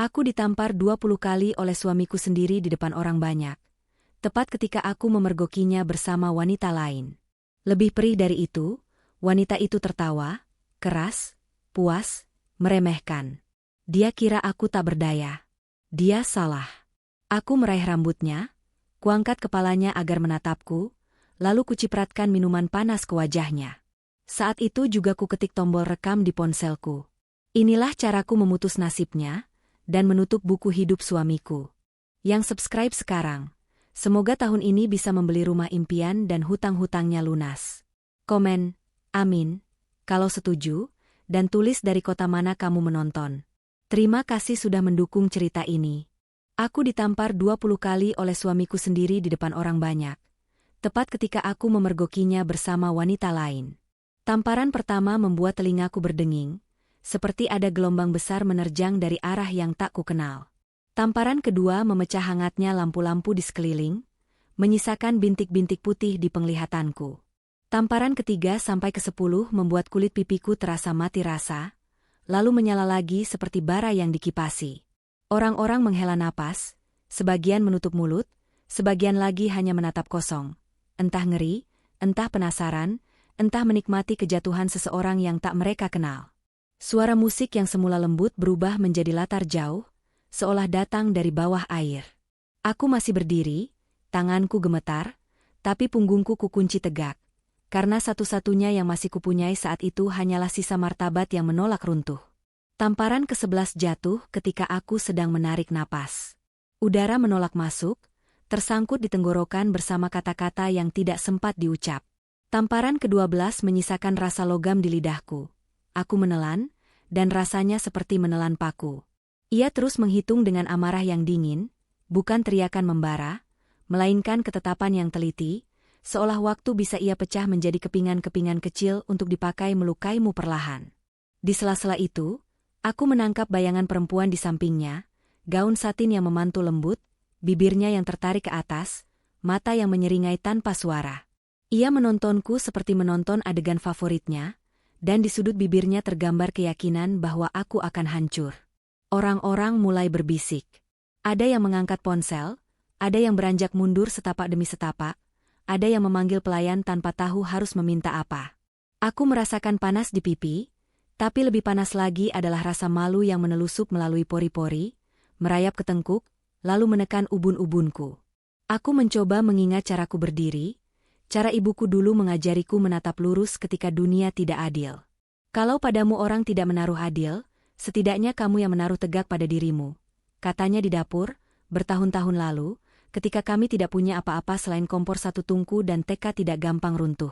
Aku ditampar 20 kali oleh suamiku sendiri di depan orang banyak. Tepat ketika aku memergokinya bersama wanita lain. Lebih perih dari itu, wanita itu tertawa, keras, puas, meremehkan. Dia kira aku tak berdaya. Dia salah. Aku meraih rambutnya, kuangkat kepalanya agar menatapku, lalu kucipratkan minuman panas ke wajahnya. Saat itu juga kuketik tombol rekam di ponselku. Inilah caraku memutus nasibnya, dan menutup buku hidup suamiku. Yang subscribe sekarang. Semoga tahun ini bisa membeli rumah impian dan hutang-hutangnya lunas. Komen, amin, kalau setuju, dan tulis dari kota mana kamu menonton. Terima kasih sudah mendukung cerita ini. Aku ditampar 20 kali oleh suamiku sendiri di depan orang banyak. Tepat ketika aku memergokinya bersama wanita lain. Tamparan pertama membuat telingaku berdenging, seperti ada gelombang besar menerjang dari arah yang tak kukenal. Tamparan kedua memecah hangatnya lampu-lampu di sekeliling, menyisakan bintik-bintik putih di penglihatanku. Tamparan ketiga sampai ke-10 membuat kulit pipiku terasa mati rasa, lalu menyala lagi seperti bara yang dikipasi. Orang-orang menghela napas, sebagian menutup mulut, sebagian lagi hanya menatap kosong. Entah ngeri, entah penasaran, entah menikmati kejatuhan seseorang yang tak mereka kenal. Suara musik yang semula lembut berubah menjadi latar jauh, seolah datang dari bawah air. Aku masih berdiri, tanganku gemetar, tapi punggungku kukunci tegak, karena satu-satunya yang masih kupunyai saat itu hanyalah sisa martabat yang menolak runtuh. Tamparan ke-11 jatuh ketika aku sedang menarik napas. Udara menolak masuk, tersangkut di tenggorokan bersama kata-kata yang tidak sempat diucap. Tamparan ke-12 menyisakan rasa logam di lidahku. Aku menelan, dan rasanya seperti menelan paku. Ia terus menghitung dengan amarah yang dingin, bukan teriakan membara, melainkan ketetapan yang teliti, seolah waktu bisa ia pecah menjadi kepingan-kepingan kecil untuk dipakai melukaimu perlahan. Di sela-sela itu, aku menangkap bayangan perempuan di sampingnya, gaun satin yang memantul lembut, bibirnya yang tertarik ke atas, mata yang menyeringai tanpa suara. Ia menontonku seperti menonton adegan favoritnya, dan di sudut bibirnya tergambar keyakinan bahwa aku akan hancur. Orang-orang mulai berbisik. Ada yang mengangkat ponsel, ada yang beranjak mundur setapak demi setapak, ada yang memanggil pelayan tanpa tahu harus meminta apa. Aku merasakan panas di pipi, tapi lebih panas lagi adalah rasa malu yang menelusup melalui pori-pori, merayap ke tengkuk, lalu menekan ubun-ubunku. Aku mencoba mengingat caraku berdiri, cara ibuku dulu mengajariku menatap lurus ketika dunia tidak adil. Kalau padamu orang tidak menaruh adil, setidaknya kamu yang menaruh tegak pada dirimu. Katanya di dapur, bertahun-tahun lalu, ketika kami tidak punya apa-apa selain kompor satu tungku dan tekad tidak gampang runtuh.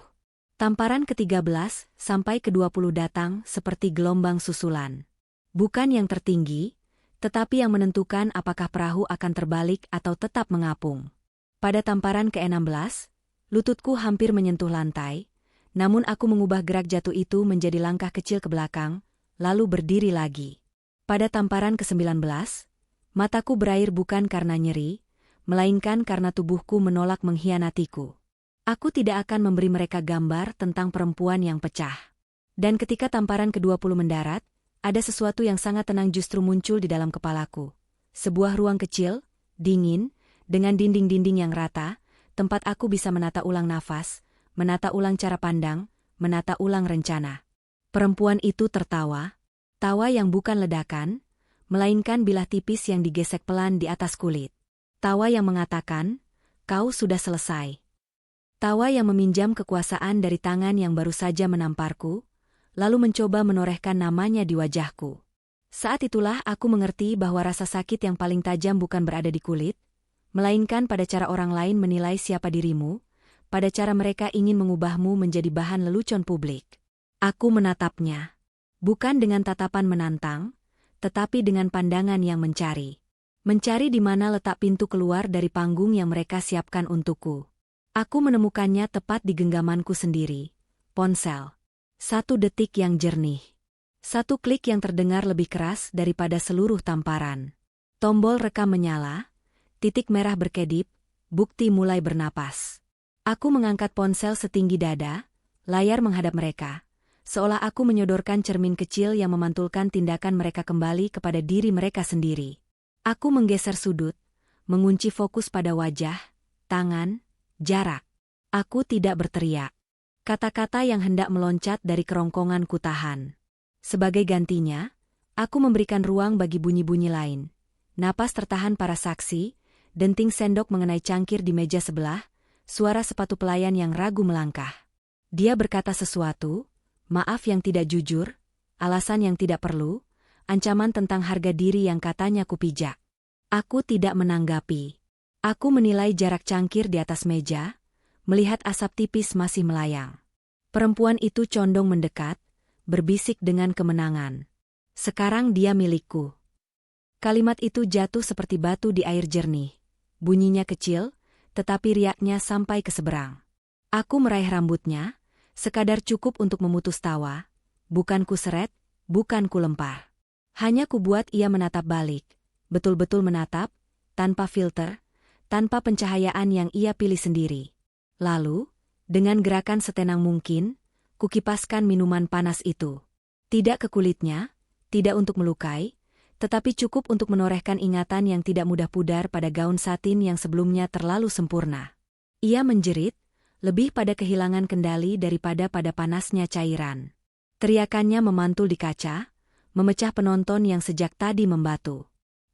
Tamparan ke-13 sampai ke-20 datang seperti gelombang susulan. Bukan yang tertinggi, tetapi yang menentukan apakah perahu akan terbalik atau tetap mengapung. Pada tamparan ke-16, lututku hampir menyentuh lantai, namun aku mengubah gerak jatuh itu menjadi langkah kecil ke belakang, lalu berdiri lagi. Pada tamparan ke-19, mataku berair bukan karena nyeri, melainkan karena tubuhku menolak mengkhianatiku. Aku tidak akan memberi mereka gambar tentang perempuan yang pecah. Dan ketika tamparan ke-20 mendarat, ada sesuatu yang sangat tenang justru muncul di dalam kepalaku. Sebuah ruang kecil, dingin, dengan dinding-dinding yang rata, tempat aku bisa menata ulang nafas, menata ulang cara pandang, menata ulang rencana. Perempuan itu tertawa, tawa yang bukan ledakan, melainkan bilah tipis yang digesek pelan di atas kulit. Tawa yang mengatakan, kau sudah selesai. Tawa yang meminjam kekuasaan dari tangan yang baru saja menamparku, lalu mencoba menorehkan namanya di wajahku. Saat itulah aku mengerti bahwa rasa sakit yang paling tajam bukan berada di kulit, melainkan pada cara orang lain menilai siapa dirimu, pada cara mereka ingin mengubahmu menjadi bahan lelucon publik. Aku menatapnya. Bukan dengan tatapan menantang, tetapi dengan pandangan yang mencari. Mencari di mana letak pintu keluar dari panggung yang mereka siapkan untukku. Aku menemukannya tepat di genggamanku sendiri. Ponsel. 1 detik yang jernih. 1 klik yang terdengar lebih keras daripada seluruh tamparan. Tombol rekam menyala. Titik merah berkedip, bukti mulai bernapas. Aku mengangkat ponsel setinggi dada, layar menghadap mereka. Seolah aku menyodorkan cermin kecil yang memantulkan tindakan mereka kembali kepada diri mereka sendiri. Aku menggeser sudut, mengunci fokus pada wajah, tangan, jarak. Aku tidak berteriak. Kata-kata yang hendak meloncat dari kerongkongan kutahan. Sebagai gantinya, aku memberikan ruang bagi bunyi-bunyi lain. Napas tertahan para saksi, denting sendok mengenai cangkir di meja sebelah, suara sepatu pelayan yang ragu melangkah. Dia berkata sesuatu, maaf yang tidak jujur, alasan yang tidak perlu, ancaman tentang harga diri yang katanya kupijak. Aku tidak menanggapi. Aku menilai jarak cangkir di atas meja, melihat asap tipis masih melayang. Perempuan itu condong mendekat, berbisik dengan kemenangan. Sekarang dia milikku. Kalimat itu jatuh seperti batu di air jernih. Bunyinya kecil, tetapi riaknya sampai ke seberang. Aku meraih rambutnya, sekadar cukup untuk memutus tawa. Bukan ku seret, bukan ku lempar. Hanya ku buat ia menatap balik. Betul-betul menatap, tanpa filter, tanpa pencahayaan yang ia pilih sendiri. Lalu, dengan gerakan setenang mungkin, kukipaskan minuman panas itu. Tidak ke kulitnya, tidak untuk melukai, tetapi cukup untuk menorehkan ingatan yang tidak mudah pudar pada gaun satin yang sebelumnya terlalu sempurna. Ia menjerit, lebih pada kehilangan kendali daripada pada panasnya cairan. Teriakannya memantul di kaca, memecah penonton yang sejak tadi membatu.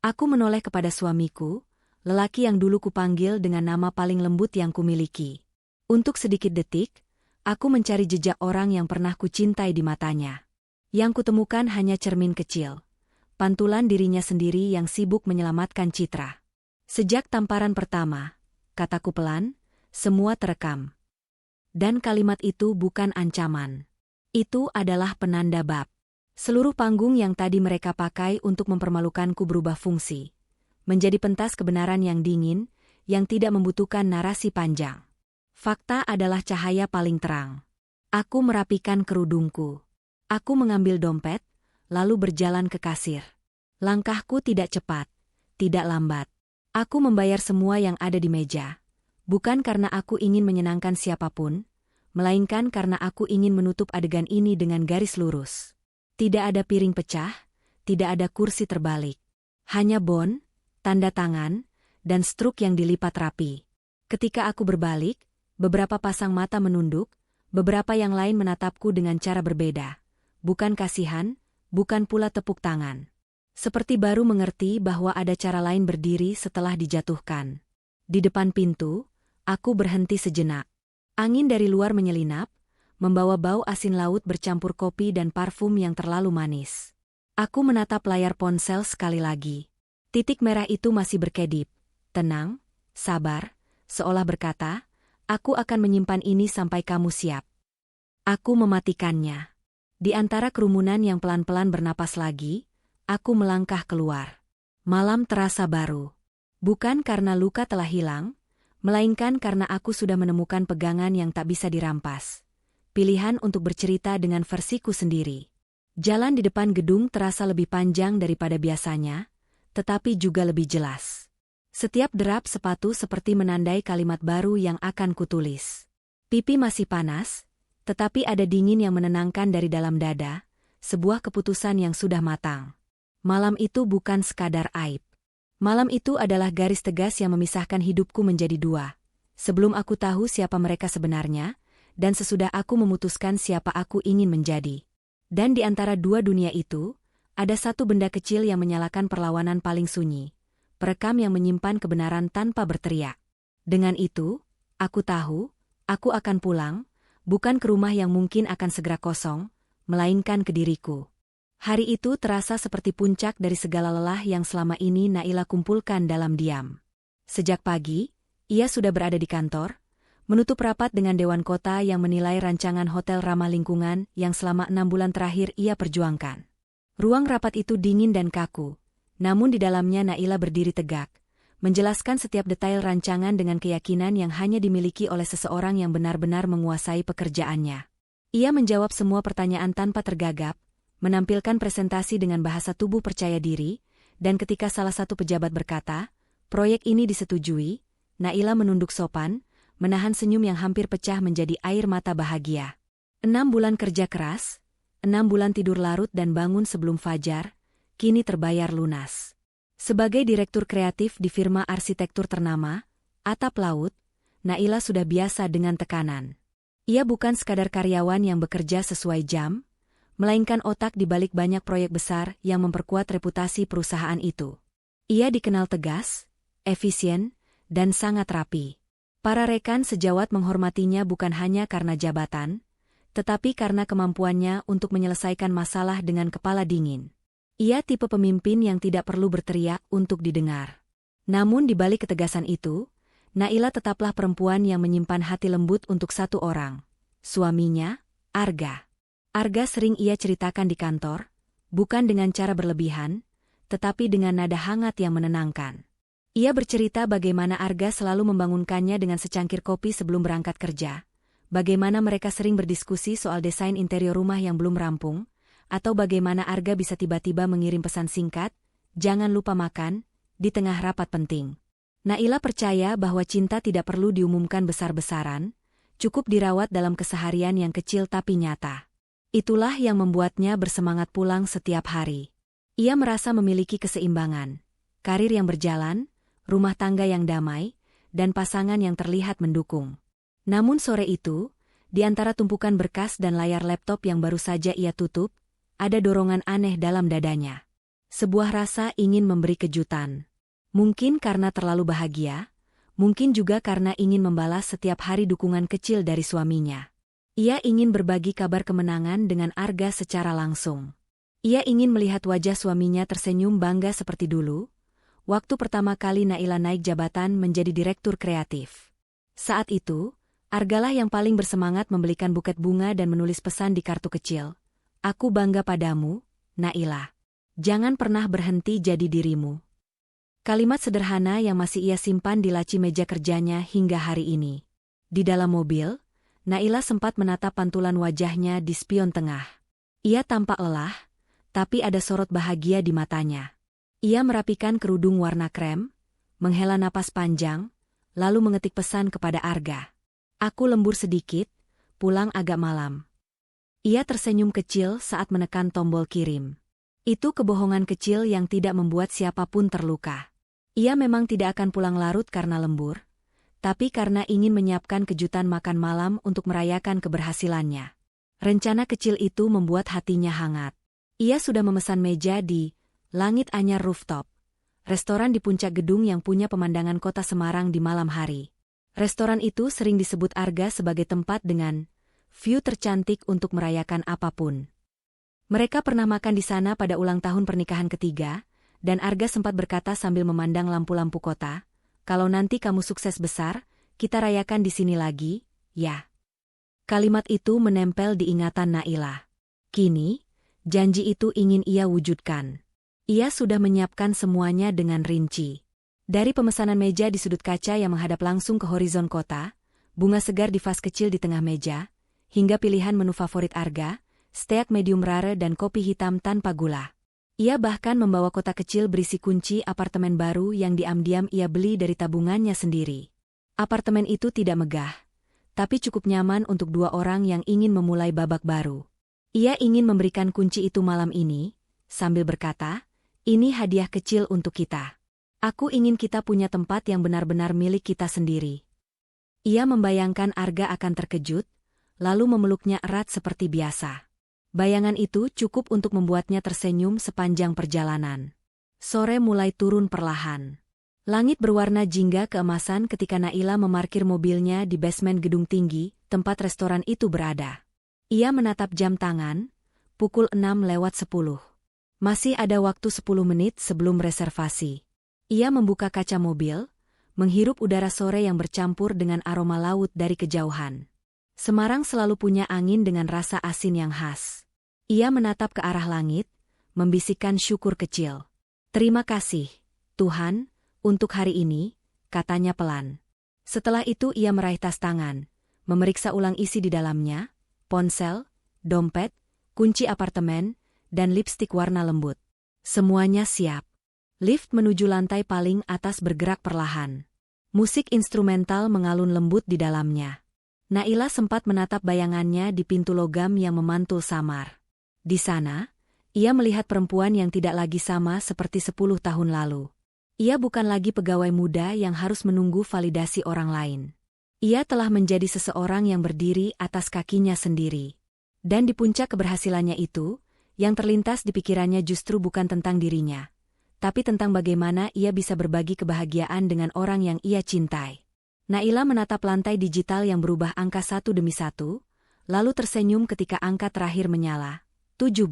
Aku menoleh kepada suamiku, lelaki yang dulu kupanggil dengan nama paling lembut yang kumiliki. Untuk sedikit detik, aku mencari jejak orang yang pernah kucintai di matanya. Yang kutemukan hanya cermin kecil. Pantulan dirinya sendiri yang sibuk menyelamatkan citra. Sejak tamparan pertama, kataku pelan, semua terekam. Dan kalimat itu bukan ancaman. Itu adalah penanda bab. Seluruh panggung yang tadi mereka pakai untuk mempermalukanku berubah fungsi. Menjadi pentas kebenaran yang dingin, yang tidak membutuhkan narasi panjang. Fakta adalah cahaya paling terang. Aku merapikan kerudungku. Aku mengambil dompet, lalu berjalan ke kasir. Langkahku tidak cepat, tidak lambat. Aku membayar semua yang ada di meja. Bukan karena aku ingin menyenangkan siapapun, melainkan karena aku ingin menutup adegan ini dengan garis lurus. Tidak ada piring pecah, tidak ada kursi terbalik. Hanya bon, tanda tangan, dan struk yang dilipat rapi. Ketika aku berbalik, beberapa pasang mata menunduk, beberapa yang lain menatapku dengan cara berbeda. Bukan kasihan, bukan pula tepuk tangan. Seperti baru mengerti bahwa ada cara lain berdiri setelah dijatuhkan. Di depan pintu, aku berhenti sejenak. Angin dari luar menyelinap, membawa bau asin laut bercampur kopi dan parfum yang terlalu manis. Aku menatap layar ponsel sekali lagi. Titik merah itu masih berkedip. Tenang, sabar, seolah berkata, aku akan menyimpan ini sampai kamu siap. Aku mematikannya. Di antara kerumunan yang pelan-pelan bernapas lagi, aku melangkah keluar. Malam terasa baru. Bukan karena luka telah hilang, melainkan karena aku sudah menemukan pegangan yang tak bisa dirampas. Pilihan untuk bercerita dengan versiku sendiri. Jalan di depan gedung terasa lebih panjang daripada biasanya, tetapi juga lebih jelas. Setiap derap sepatu seperti menandai kalimat baru yang akan kutulis. Pipi masih panas, tetapi ada dingin yang menenangkan dari dalam dada, sebuah keputusan yang sudah matang. Malam itu bukan sekadar aib. Malam itu adalah garis tegas yang memisahkan hidupku menjadi dua. Sebelum aku tahu siapa mereka sebenarnya, dan sesudah aku memutuskan siapa aku ingin menjadi. Dan di antara dua dunia itu, ada satu benda kecil yang menyalakan perlawanan paling sunyi. Perekam yang menyimpan kebenaran tanpa berteriak. Dengan itu, aku tahu, aku akan pulang, bukan ke rumah yang mungkin akan segera kosong, melainkan ke diriku. Hari itu terasa seperti puncak dari segala lelah yang selama ini Naila kumpulkan dalam diam. Sejak pagi, ia sudah berada di kantor, menutup rapat dengan Dewan Kota yang menilai rancangan hotel ramah lingkungan yang selama 6 bulan terakhir ia perjuangkan. Ruang rapat itu dingin dan kaku. Namun di dalamnya Naila berdiri tegak, menjelaskan setiap detail rancangan dengan keyakinan yang hanya dimiliki oleh seseorang yang benar-benar menguasai pekerjaannya. Ia menjawab semua pertanyaan tanpa tergagap, menampilkan presentasi dengan bahasa tubuh percaya diri, dan ketika salah satu pejabat berkata, proyek ini disetujui, Naila menunduk sopan, menahan senyum yang hampir pecah menjadi air mata bahagia. 6 bulan kerja keras, 6 bulan tidur larut dan bangun sebelum fajar, kini terbayar lunas. Sebagai direktur kreatif di firma arsitektur ternama, Atap Laut, Naila sudah biasa dengan tekanan. Ia bukan sekadar karyawan yang bekerja sesuai jam, melainkan otak di balik banyak proyek besar yang memperkuat reputasi perusahaan itu. Ia dikenal tegas, efisien, dan sangat rapi. Para rekan sejawat menghormatinya bukan hanya karena jabatan, tetapi karena kemampuannya untuk menyelesaikan masalah dengan kepala dingin. Ia tipe pemimpin yang tidak perlu berteriak untuk didengar. Namun di balik ketegasan itu, Naila tetaplah perempuan yang menyimpan hati lembut untuk satu orang, suaminya, Arga. Arga sering ia ceritakan di kantor, bukan dengan cara berlebihan, tetapi dengan nada hangat yang menenangkan. Ia bercerita bagaimana Arga selalu membangunkannya dengan secangkir kopi sebelum berangkat kerja, bagaimana mereka sering berdiskusi soal desain interior rumah yang belum rampung, atau bagaimana Arga bisa tiba-tiba mengirim pesan singkat, "Jangan lupa makan," di tengah rapat penting. Naila percaya bahwa cinta tidak perlu diumumkan besar-besaran, cukup dirawat dalam keseharian yang kecil tapi nyata. Itulah yang membuatnya bersemangat pulang setiap hari. Ia merasa memiliki keseimbangan, karir yang berjalan, rumah tangga yang damai, dan pasangan yang terlihat mendukung. Namun sore itu, di antara tumpukan berkas dan layar laptop yang baru saja ia tutup, ada dorongan aneh dalam dadanya. Sebuah rasa ingin memberi kejutan. Mungkin karena terlalu bahagia, mungkin juga karena ingin membalas setiap hari dukungan kecil dari suaminya. Ia ingin berbagi kabar kemenangan dengan Arga secara langsung. Ia ingin melihat wajah suaminya tersenyum bangga seperti dulu, waktu pertama kali Naila naik jabatan menjadi direktur kreatif. Saat itu, Argalah yang paling bersemangat membelikan buket bunga dan menulis pesan di kartu kecil. "Aku bangga padamu, Naila. Jangan pernah berhenti jadi dirimu." Kalimat sederhana yang masih ia simpan di laci meja kerjanya hingga hari ini. Di dalam mobil, Naila sempat menatap pantulan wajahnya di spion tengah. Ia tampak lelah, tapi ada sorot bahagia di matanya. Ia merapikan kerudung warna krem, menghela napas panjang, lalu mengetik pesan kepada Arga. "Aku lembur sedikit, pulang agak malam." Ia tersenyum kecil saat menekan tombol kirim. Itu kebohongan kecil yang tidak membuat siapapun terluka. Ia memang tidak akan pulang larut karena lembur, tapi karena ingin menyiapkan kejutan makan malam untuk merayakan keberhasilannya. Rencana kecil itu membuat hatinya hangat. Ia sudah memesan meja di Langit Anyar Rooftop, restoran di puncak gedung yang punya pemandangan kota Semarang di malam hari. Restoran itu sering disebut Arga sebagai tempat dengan view tercantik untuk merayakan apapun. Mereka pernah makan di sana pada ulang tahun pernikahan ketiga, dan Arga sempat berkata sambil memandang lampu-lampu kota, "Kalau nanti kamu sukses besar, kita rayakan di sini lagi, ya." Kalimat itu menempel di ingatan Naila. Kini, janji itu ingin ia wujudkan. Ia sudah menyiapkan semuanya dengan rinci. Dari pemesanan meja di sudut kaca yang menghadap langsung ke horizon kota, bunga segar di vas kecil di tengah meja, hingga pilihan menu favorit Arga, steak medium rare dan kopi hitam tanpa gula. Ia bahkan membawa kotak kecil berisi kunci apartemen baru yang diam-diam ia beli dari tabungannya sendiri. Apartemen itu tidak megah, tapi cukup nyaman untuk dua orang yang ingin memulai babak baru. Ia ingin memberikan kunci itu malam ini, sambil berkata, "Ini hadiah kecil untuk kita. Aku ingin kita punya tempat yang benar-benar milik kita sendiri." Ia membayangkan Arga akan terkejut, lalu memeluknya erat seperti biasa. Bayangan itu cukup untuk membuatnya tersenyum sepanjang perjalanan. Sore mulai turun perlahan. Langit berwarna jingga keemasan ketika Naila memarkir mobilnya di basement gedung tinggi, tempat restoran itu berada. Ia menatap jam tangan, pukul 6:10. Masih ada waktu 10 menit sebelum reservasi. Ia membuka kaca mobil, menghirup udara sore yang bercampur dengan aroma laut dari kejauhan. Semarang selalu punya angin dengan rasa asin yang khas. Ia menatap ke arah langit, membisikkan syukur kecil. "Terima kasih, Tuhan, untuk hari ini," katanya pelan. Setelah itu ia meraih tas tangan, memeriksa ulang isi di dalamnya, ponsel, dompet, kunci apartemen, dan lipstik warna lembut. Semuanya siap. Lift menuju lantai paling atas bergerak perlahan. Musik instrumental mengalun lembut di dalamnya. Naila sempat menatap bayangannya di pintu logam yang memantul samar. Di sana, ia melihat perempuan yang tidak lagi sama seperti 10 tahun lalu. Ia bukan lagi pegawai muda yang harus menunggu validasi orang lain. Ia telah menjadi seseorang yang berdiri atas kakinya sendiri. Dan di puncak keberhasilannya itu, yang terlintas di pikirannya justru bukan tentang dirinya, tapi tentang bagaimana ia bisa berbagi kebahagiaan dengan orang yang ia cintai. Naila menatap lantai digital yang berubah angka satu demi satu, lalu tersenyum ketika angka terakhir menyala. 17.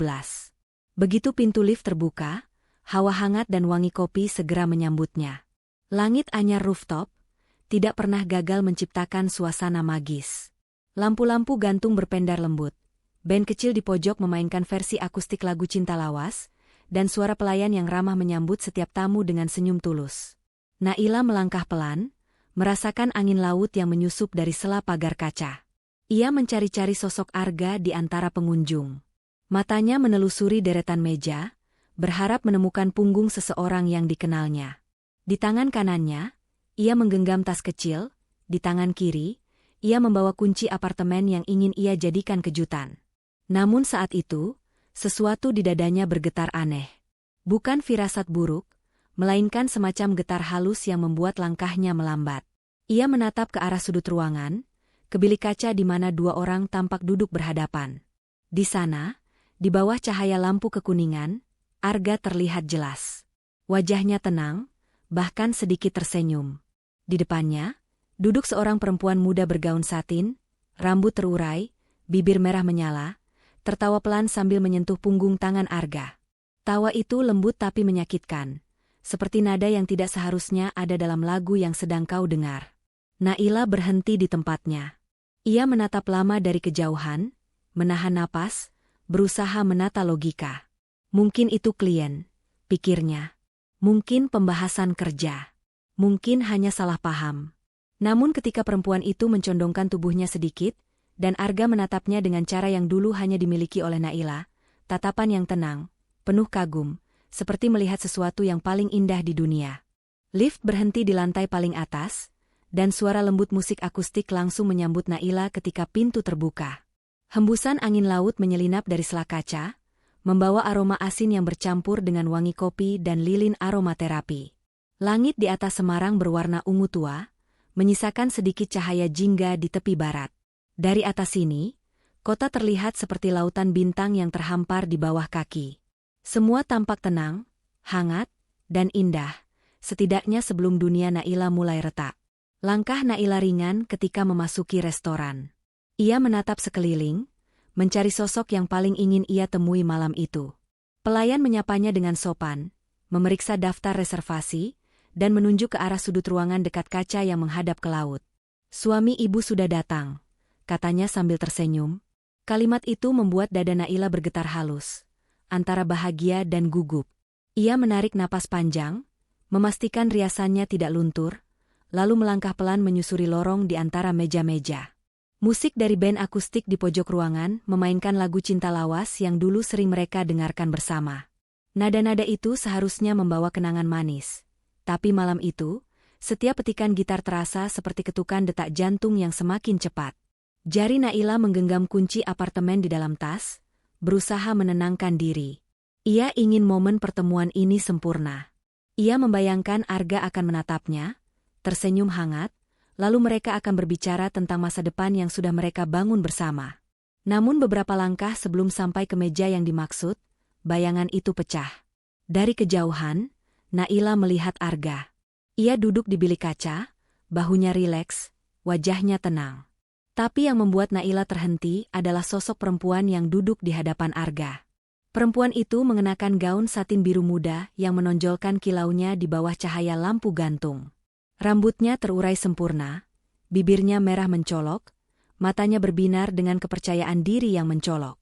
Begitu pintu lift terbuka, hawa hangat dan wangi kopi segera menyambutnya. Langit anyar rooftop tidak pernah gagal menciptakan suasana magis. Lampu-lampu gantung berpendar lembut. Band kecil di pojok memainkan versi akustik lagu Cinta Lawas, dan suara pelayan yang ramah menyambut setiap tamu dengan senyum tulus. Naila melangkah pelan, merasakan angin laut yang menyusup dari sela pagar kaca. Ia mencari-cari sosok Arga di antara pengunjung. Matanya menelusuri deretan meja, berharap menemukan punggung seseorang yang dikenalnya. Di tangan kanannya, ia menggenggam tas kecil, di tangan kiri, ia membawa kunci apartemen yang ingin ia jadikan kejutan. Namun saat itu, sesuatu di dadanya bergetar aneh. Bukan firasat buruk, melainkan semacam getar halus yang membuat langkahnya melambat. Ia menatap ke arah sudut ruangan, ke bilik kaca di mana dua orang tampak duduk berhadapan. Di sana, di bawah cahaya lampu kekuningan, Arga terlihat jelas. Wajahnya tenang, bahkan sedikit tersenyum. Di depannya, duduk seorang perempuan muda bergaun satin, rambut terurai, bibir merah menyala, tertawa pelan sambil menyentuh punggung tangan Arga. Tawa itu lembut tapi menyakitkan, seperti nada yang tidak seharusnya ada dalam lagu yang sedang kau dengar. Naila berhenti di tempatnya. Ia menatap lama dari kejauhan, menahan napas, berusaha menata logika. Mungkin itu klien, pikirnya. Mungkin pembahasan kerja. Mungkin hanya salah paham. Namun ketika perempuan itu mencondongkan tubuhnya sedikit, dan Arga menatapnya dengan cara yang dulu hanya dimiliki oleh Naila, tatapan yang tenang, penuh kagum, seperti melihat sesuatu yang paling indah di dunia. Lift berhenti di lantai paling atas, dan suara lembut musik akustik langsung menyambut Naila ketika pintu terbuka. Hembusan angin laut menyelinap dari sela kaca, membawa aroma asin yang bercampur dengan wangi kopi dan lilin aromaterapi. Langit di atas Semarang berwarna ungu tua, menyisakan sedikit cahaya jingga di tepi barat. Dari atas sini, kota terlihat seperti lautan bintang yang terhampar di bawah kaki. Semua tampak tenang, hangat, dan indah, setidaknya sebelum dunia Naila mulai retak. Langkah Naila ringan ketika memasuki restoran. Ia menatap sekeliling, mencari sosok yang paling ingin ia temui malam itu. Pelayan menyapanya dengan sopan, memeriksa daftar reservasi, dan menunjuk ke arah sudut ruangan dekat kaca yang menghadap ke laut. "Suami ibu sudah datang," katanya sambil tersenyum. Kalimat itu membuat dada Naila bergetar halus, antara bahagia dan gugup. Ia menarik napas panjang, memastikan riasannya tidak luntur, lalu melangkah pelan menyusuri lorong di antara meja-meja. Musik dari band akustik di pojok ruangan memainkan lagu Cinta Lawas yang dulu sering mereka dengarkan bersama. Nada-nada itu seharusnya membawa kenangan manis. Tapi malam itu, setiap petikan gitar terasa seperti ketukan detak jantung yang semakin cepat. Jari Naila menggenggam kunci apartemen di dalam tas, berusaha menenangkan diri. Ia ingin momen pertemuan ini sempurna. Ia membayangkan Arga akan menatapnya, tersenyum hangat, lalu mereka akan berbicara tentang masa depan yang sudah mereka bangun bersama. Namun beberapa langkah sebelum sampai ke meja yang dimaksud, bayangan itu pecah. Dari kejauhan, Naila melihat Arga. Ia duduk di bilik kaca, bahunya rileks, wajahnya tenang. Tapi yang membuat Naila terhenti adalah sosok perempuan yang duduk di hadapan Arga. Perempuan itu mengenakan gaun satin biru muda yang menonjolkan kilaunya di bawah cahaya lampu gantung. Rambutnya terurai sempurna, bibirnya merah mencolok, matanya berbinar dengan kepercayaan diri yang mencolok.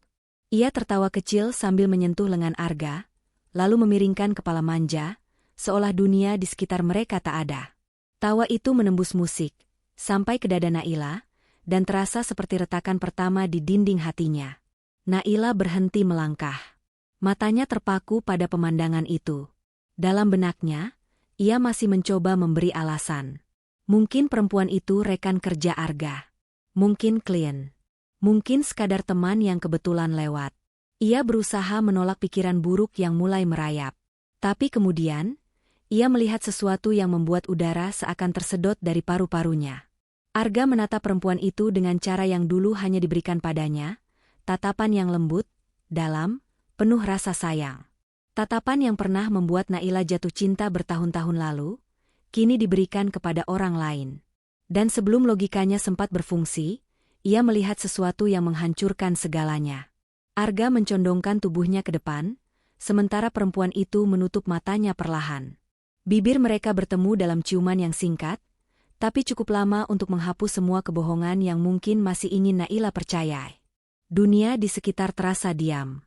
Ia tertawa kecil sambil menyentuh lengan Arga, lalu memiringkan kepala manja, seolah dunia di sekitar mereka tak ada. Tawa itu menembus musik, sampai ke dada Naila, dan terasa seperti retakan pertama di dinding hatinya. Naila berhenti melangkah. Matanya terpaku pada pemandangan itu. Dalam benaknya, ia masih mencoba memberi alasan. Mungkin perempuan itu rekan kerja Arga. Mungkin klien. Mungkin sekadar teman yang kebetulan lewat. Ia berusaha menolak pikiran buruk yang mulai merayap. Tapi kemudian, ia melihat sesuatu yang membuat udara seakan tersedot dari paru-parunya. Arga menatap perempuan itu dengan cara yang dulu hanya diberikan padanya, tatapan yang lembut, dalam, penuh rasa sayang. Tatapan yang pernah membuat Naila jatuh cinta bertahun-tahun lalu, kini diberikan kepada orang lain. Dan sebelum logikanya sempat berfungsi, ia melihat sesuatu yang menghancurkan segalanya. Arga mencondongkan tubuhnya ke depan, sementara perempuan itu menutup matanya perlahan. Bibir mereka bertemu dalam ciuman yang singkat, tapi cukup lama untuk menghapus semua kebohongan yang mungkin masih ingin Naila percayai. Dunia di sekitar terasa diam.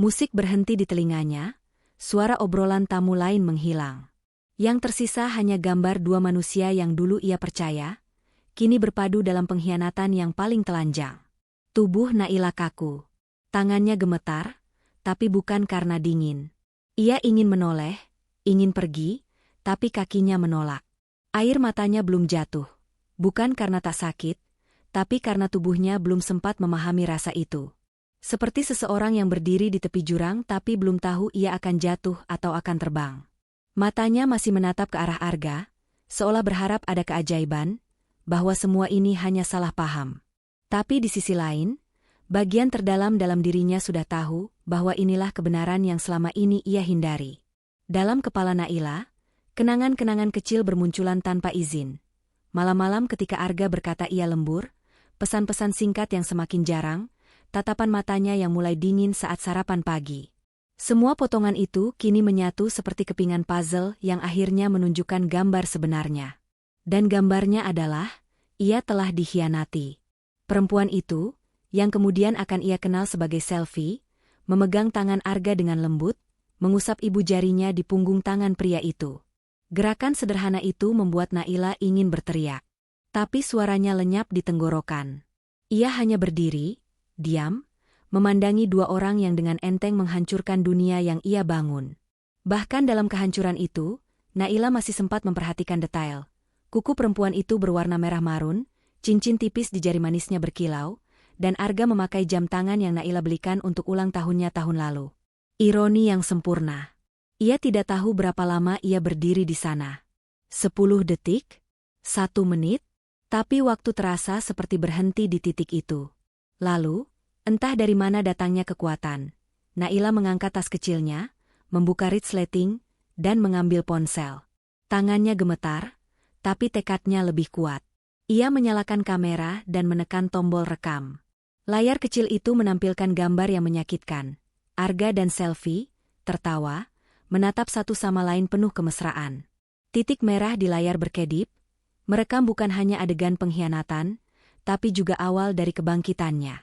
Musik berhenti di telinganya, suara obrolan tamu lain menghilang. Yang tersisa hanya gambar dua manusia yang dulu ia percaya, kini berpadu dalam pengkhianatan yang paling telanjang. Tubuh Naila kaku. Tangannya gemetar, tapi bukan karena dingin. Ia ingin menoleh, ingin pergi, tapi kakinya menolak. Air matanya belum jatuh. Bukan karena tak sakit, tapi karena tubuhnya belum sempat memahami rasa itu. Seperti seseorang yang berdiri di tepi jurang tapi belum tahu ia akan jatuh atau akan terbang. Matanya masih menatap ke arah Arga, seolah berharap ada keajaiban, bahwa semua ini hanya salah paham. Tapi di sisi lain, bagian terdalam dalam dirinya sudah tahu bahwa inilah kebenaran yang selama ini ia hindari. Dalam kepala Naila, kenangan-kenangan kecil bermunculan tanpa izin. Malam-malam ketika Arga berkata ia lembur, pesan-pesan singkat yang semakin jarang, tatapan matanya yang mulai dingin saat sarapan pagi. Semua potongan itu kini menyatu seperti kepingan puzzle yang akhirnya menunjukkan gambar sebenarnya. Dan gambarnya adalah, ia telah dikhianati. Perempuan itu, yang kemudian akan ia kenal sebagai Selvi, memegang tangan Arga dengan lembut, mengusap ibu jarinya di punggung tangan pria itu. Gerakan sederhana itu membuat Naila ingin berteriak. Tapi suaranya lenyap di tenggorokan. Ia hanya berdiri, diam, memandangi dua orang yang dengan enteng menghancurkan dunia yang ia bangun. Bahkan dalam kehancuran itu, Naila masih sempat memperhatikan detail. Kuku perempuan itu berwarna merah marun, cincin tipis di jari manisnya berkilau, dan Arga memakai jam tangan yang Naila belikan untuk ulang tahunnya tahun lalu. Ironi yang sempurna. Ia tidak tahu berapa lama ia berdiri di sana. 10 detik? 1 menit? Tapi waktu terasa seperti berhenti di titik itu. Lalu, entah dari mana datangnya kekuatan. Naila mengangkat tas kecilnya, membuka resleting, dan mengambil ponsel. Tangannya gemetar, tapi tekadnya lebih kuat. Ia menyalakan kamera dan menekan tombol rekam. Layar kecil itu menampilkan gambar yang menyakitkan. Arga dan Selvi, tertawa, menatap satu sama lain penuh kemesraan. Titik merah di layar berkedip, merekam bukan hanya adegan pengkhianatan, tapi juga awal dari kebangkitannya.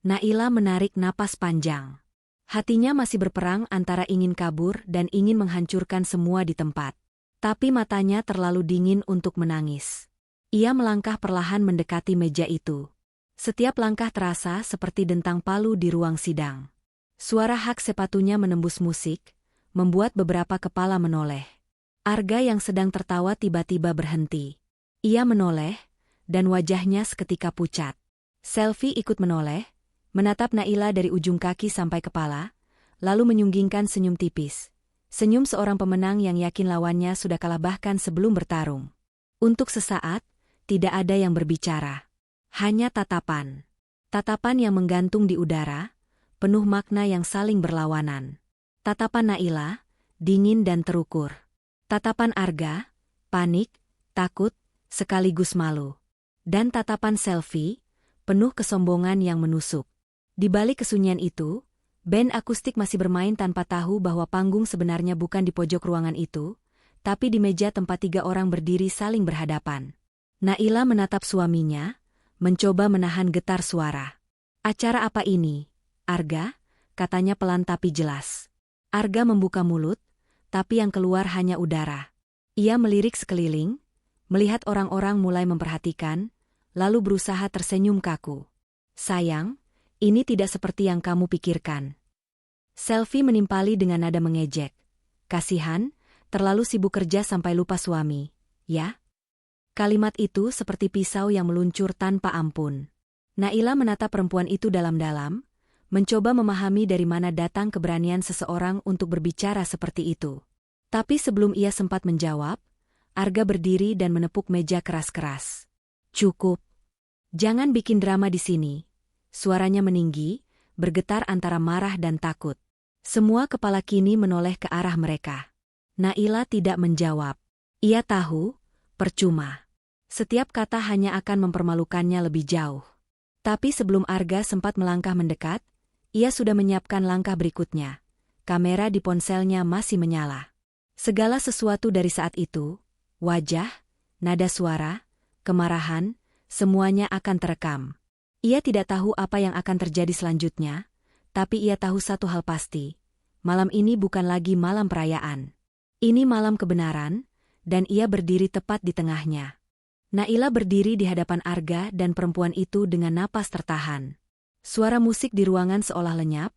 Naila menarik napas panjang. Hatinya masih berperang antara ingin kabur dan ingin menghancurkan semua di tempat. Tapi matanya terlalu dingin untuk menangis. Ia melangkah perlahan mendekati meja itu. Setiap langkah terasa seperti dentang palu di ruang sidang. Suara hak sepatunya menembus musik, membuat beberapa kepala menoleh. Arga yang sedang tertawa tiba-tiba berhenti. Ia menoleh, dan wajahnya seketika pucat. Selvi ikut menoleh, menatap Naila dari ujung kaki sampai kepala, lalu menyunggingkan senyum tipis. Senyum seorang pemenang yang yakin lawannya sudah kalah bahkan sebelum bertarung. Untuk sesaat, tidak ada yang berbicara. Hanya tatapan. Tatapan yang menggantung di udara, penuh makna yang saling berlawanan. Tatapan Naila, dingin dan terukur. Tatapan Arga, panik, takut, sekaligus malu. Dan tatapan Selvi, penuh kesombongan yang menusuk. Di balik kesunyian itu, band akustik masih bermain tanpa tahu bahwa panggung sebenarnya bukan di pojok ruangan itu, tapi di meja tempat 3 orang berdiri saling berhadapan. Naila menatap suaminya, mencoba menahan getar suara. "Acara apa ini, Arga?" katanya pelan tapi jelas. Arga membuka mulut, tapi yang keluar hanya udara. Ia melirik sekeliling, melihat orang-orang mulai memperhatikan, lalu berusaha tersenyum kaku. "Sayang, ini tidak seperti yang kamu pikirkan." Selvi menimpali dengan nada mengejek. "Kasihan, terlalu sibuk kerja sampai lupa suami, ya?" Kalimat itu seperti pisau yang meluncur tanpa ampun. Naila menatap perempuan itu dalam-dalam, mencoba memahami dari mana datang keberanian seseorang untuk berbicara seperti itu. Tapi sebelum ia sempat menjawab, Arga berdiri dan menepuk meja keras-keras. "Cukup. Jangan bikin drama di sini." Suaranya meninggi, bergetar antara marah dan takut. Semua kepala kini menoleh ke arah mereka. Naila tidak menjawab. Ia tahu, percuma. Setiap kata hanya akan mempermalukannya lebih jauh. Tapi sebelum Arga sempat melangkah mendekat, ia sudah menyiapkan langkah berikutnya. Kamera di ponselnya masih menyala. Segala sesuatu dari saat itu, wajah, nada suara, kemarahan, semuanya akan terekam. Ia tidak tahu apa yang akan terjadi selanjutnya, tapi ia tahu satu hal pasti. Malam ini bukan lagi malam perayaan. Ini malam kebenaran, dan ia berdiri tepat di tengahnya. Naila berdiri di hadapan Arga dan perempuan itu dengan napas tertahan. Suara musik di ruangan seolah lenyap,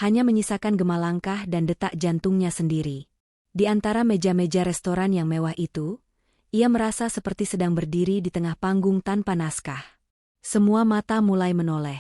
hanya menyisakan gema langkah dan detak jantungnya sendiri. Di antara meja-meja restoran yang mewah itu, ia merasa seperti sedang berdiri di tengah panggung tanpa naskah. Semua mata mulai menoleh.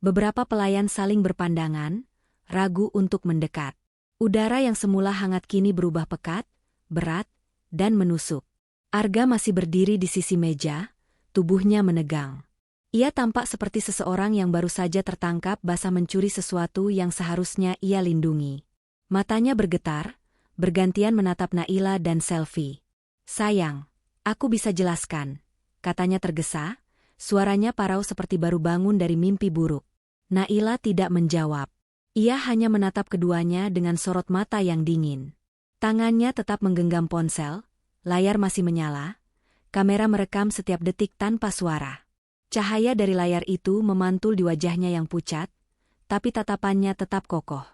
Beberapa pelayan saling berpandangan, ragu untuk mendekat. Udara yang semula hangat kini berubah pekat, berat, dan menusuk. Arga masih berdiri di sisi meja, tubuhnya menegang. Ia tampak seperti seseorang yang baru saja tertangkap basah mencuri sesuatu yang seharusnya ia lindungi. Matanya bergetar, bergantian menatap Naila dan Selvi. "Sayang, aku bisa jelaskan," katanya tergesa, suaranya parau seperti baru bangun dari mimpi buruk. Naila tidak menjawab. Ia hanya menatap keduanya dengan sorot mata yang dingin. Tangannya tetap menggenggam ponsel, layar masih menyala, kamera merekam setiap detik tanpa suara. Cahaya dari layar itu memantul di wajahnya yang pucat, tapi tatapannya tetap kokoh.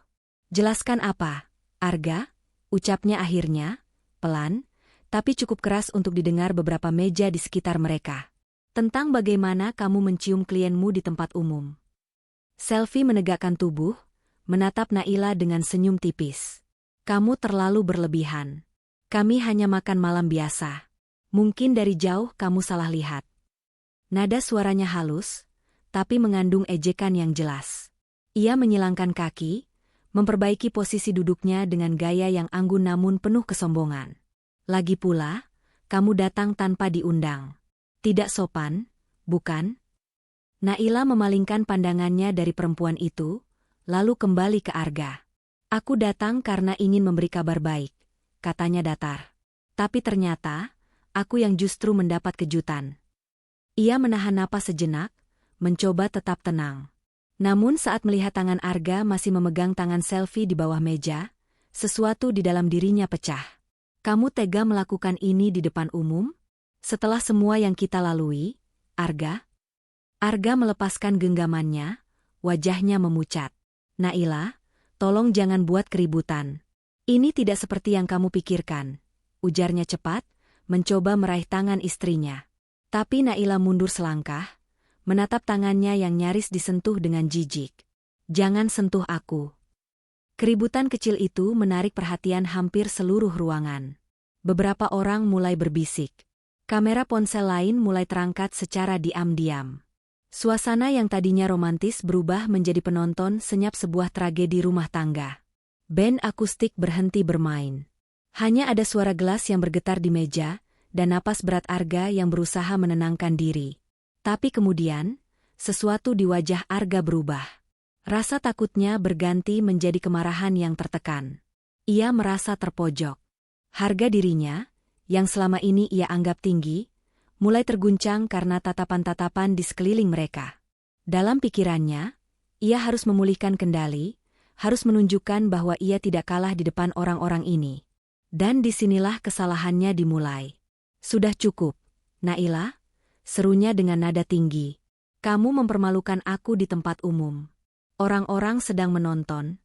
"Jelaskan apa, Arga?" ucapnya akhirnya, pelan, tapi cukup keras untuk didengar beberapa meja di sekitar mereka. "Tentang bagaimana kamu mencium klienmu di tempat umum." Selvi menegakkan tubuh, menatap Naila dengan senyum tipis. "Kamu terlalu berlebihan. Kami hanya makan malam biasa. Mungkin dari jauh kamu salah lihat." Nada suaranya halus, tapi mengandung ejekan yang jelas. Ia menyilangkan kaki, memperbaiki posisi duduknya dengan gaya yang anggun namun penuh kesombongan. "Lagi pula, kamu datang tanpa diundang. Tidak sopan, bukan?" Naila memalingkan pandangannya dari perempuan itu, lalu kembali ke Arga. "Aku datang karena ingin memberi kabar baik," katanya datar. "Tapi ternyata, aku yang justru mendapat kejutan." Ia menahan napas sejenak, mencoba tetap tenang. Namun saat melihat tangan Arga masih memegang tangan Selvi di bawah meja, sesuatu di dalam dirinya pecah. "Kamu tega melakukan ini di depan umum? Setelah semua yang kita lalui, Arga?" Arga melepaskan genggamannya, wajahnya memucat. "Naila, tolong jangan buat keributan. Ini tidak seperti yang kamu pikirkan," ujarnya cepat, mencoba meraih tangan istrinya. Tapi Naila mundur selangkah, menatap tangannya yang nyaris disentuh dengan jijik. "Jangan sentuh aku." Keributan kecil itu menarik perhatian hampir seluruh ruangan. Beberapa orang mulai berbisik. Kamera ponsel lain mulai terangkat secara diam-diam. Suasana yang tadinya romantis berubah menjadi penonton senyap sebuah tragedi rumah tangga. Band akustik berhenti bermain. Hanya ada suara gelas yang bergetar di meja, dan napas berat Arga yang berusaha menenangkan diri. Tapi kemudian, sesuatu di wajah Arga berubah. Rasa takutnya berganti menjadi kemarahan yang tertekan. Ia merasa terpojok. Harga dirinya, yang selama ini ia anggap tinggi, mulai terguncang karena tatapan-tatapan di sekeliling mereka. Dalam pikirannya, ia harus memulihkan kendali, harus menunjukkan bahwa ia tidak kalah di depan orang-orang ini. Dan disinilah kesalahannya dimulai. "Sudah cukup, Naila," serunya dengan nada tinggi. "Kamu mempermalukan aku di tempat umum. Orang-orang sedang menonton."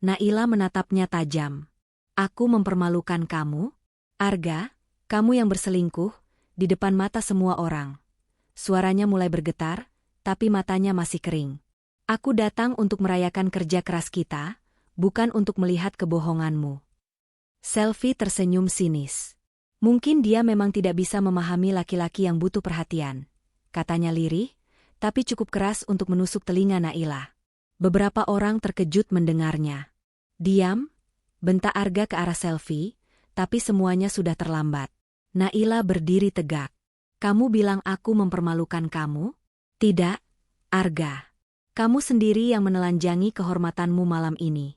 Naila menatapnya tajam. "Aku mempermalukan kamu? Arga, kamu yang berselingkuh, di depan mata semua orang." Suaranya mulai bergetar, tapi matanya masih kering. "Aku datang untuk merayakan kerja keras kita, bukan untuk melihat kebohonganmu." Selvi tersenyum sinis. "Mungkin dia memang tidak bisa memahami laki-laki yang butuh perhatian," katanya lirih, tapi cukup keras untuk menusuk telinga Naila. Beberapa orang terkejut mendengarnya. Diam, bentak Arga ke arah Selvi, tapi semuanya sudah terlambat. Naila berdiri tegak. Kamu bilang aku mempermalukan kamu? Tidak, Arga. Kamu sendiri yang menelanjangi kehormatanmu malam ini.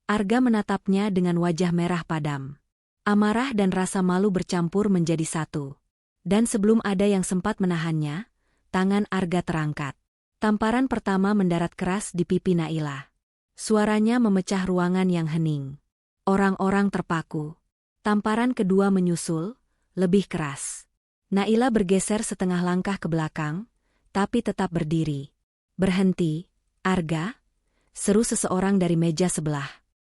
Arga menatapnya dengan wajah merah padam. Amarah dan rasa malu bercampur menjadi satu. Dan sebelum ada yang sempat menahannya, tangan Arga terangkat. Tamparan pertama mendarat keras di pipi Naila. Suaranya memecah ruangan yang hening. Orang-orang terpaku. Tamparan kedua menyusul, lebih keras. Naila bergeser setengah langkah ke belakang, tapi tetap berdiri. Berhenti, Arga, seru seseorang dari meja sebelah.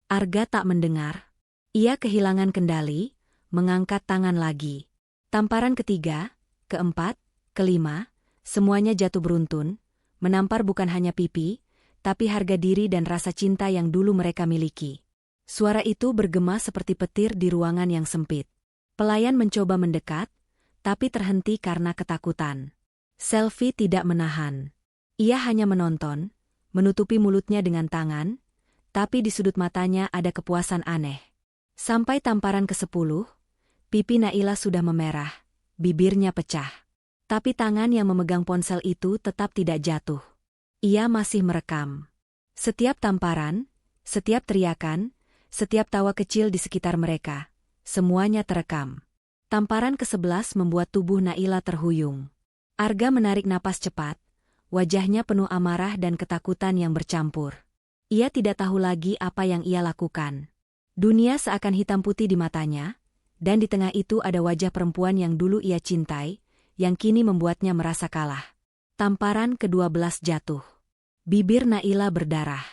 Arga tak mendengar. Ia kehilangan kendali, mengangkat tangan lagi. Tamparan ketiga, keempat, kelima, semuanya jatuh beruntun, menampar bukan hanya pipi, tapi harga diri dan rasa cinta yang dulu mereka miliki. Suara itu bergema seperti petir di ruangan yang sempit. Pelayan mencoba mendekat, tapi terhenti karena ketakutan. Selvi tidak menahan. Ia hanya menonton, menutupi mulutnya dengan tangan, tapi di sudut matanya ada kepuasan aneh. Sampai tamparan ke-10, pipi Naila sudah memerah, bibirnya pecah. Tapi tangan yang memegang ponsel itu tetap tidak jatuh. Ia masih merekam. Setiap tamparan, setiap teriakan, setiap tawa kecil di sekitar mereka, semuanya terekam. Tamparan ke-11 membuat tubuh Naila terhuyung. Arga menarik napas cepat, wajahnya penuh amarah dan ketakutan yang bercampur. Ia tidak tahu lagi apa yang ia lakukan. Dunia seakan hitam putih di matanya, dan di tengah itu ada wajah perempuan yang dulu ia cintai, yang kini membuatnya merasa kalah. Tamparan ke-12 jatuh. Bibir Naila berdarah.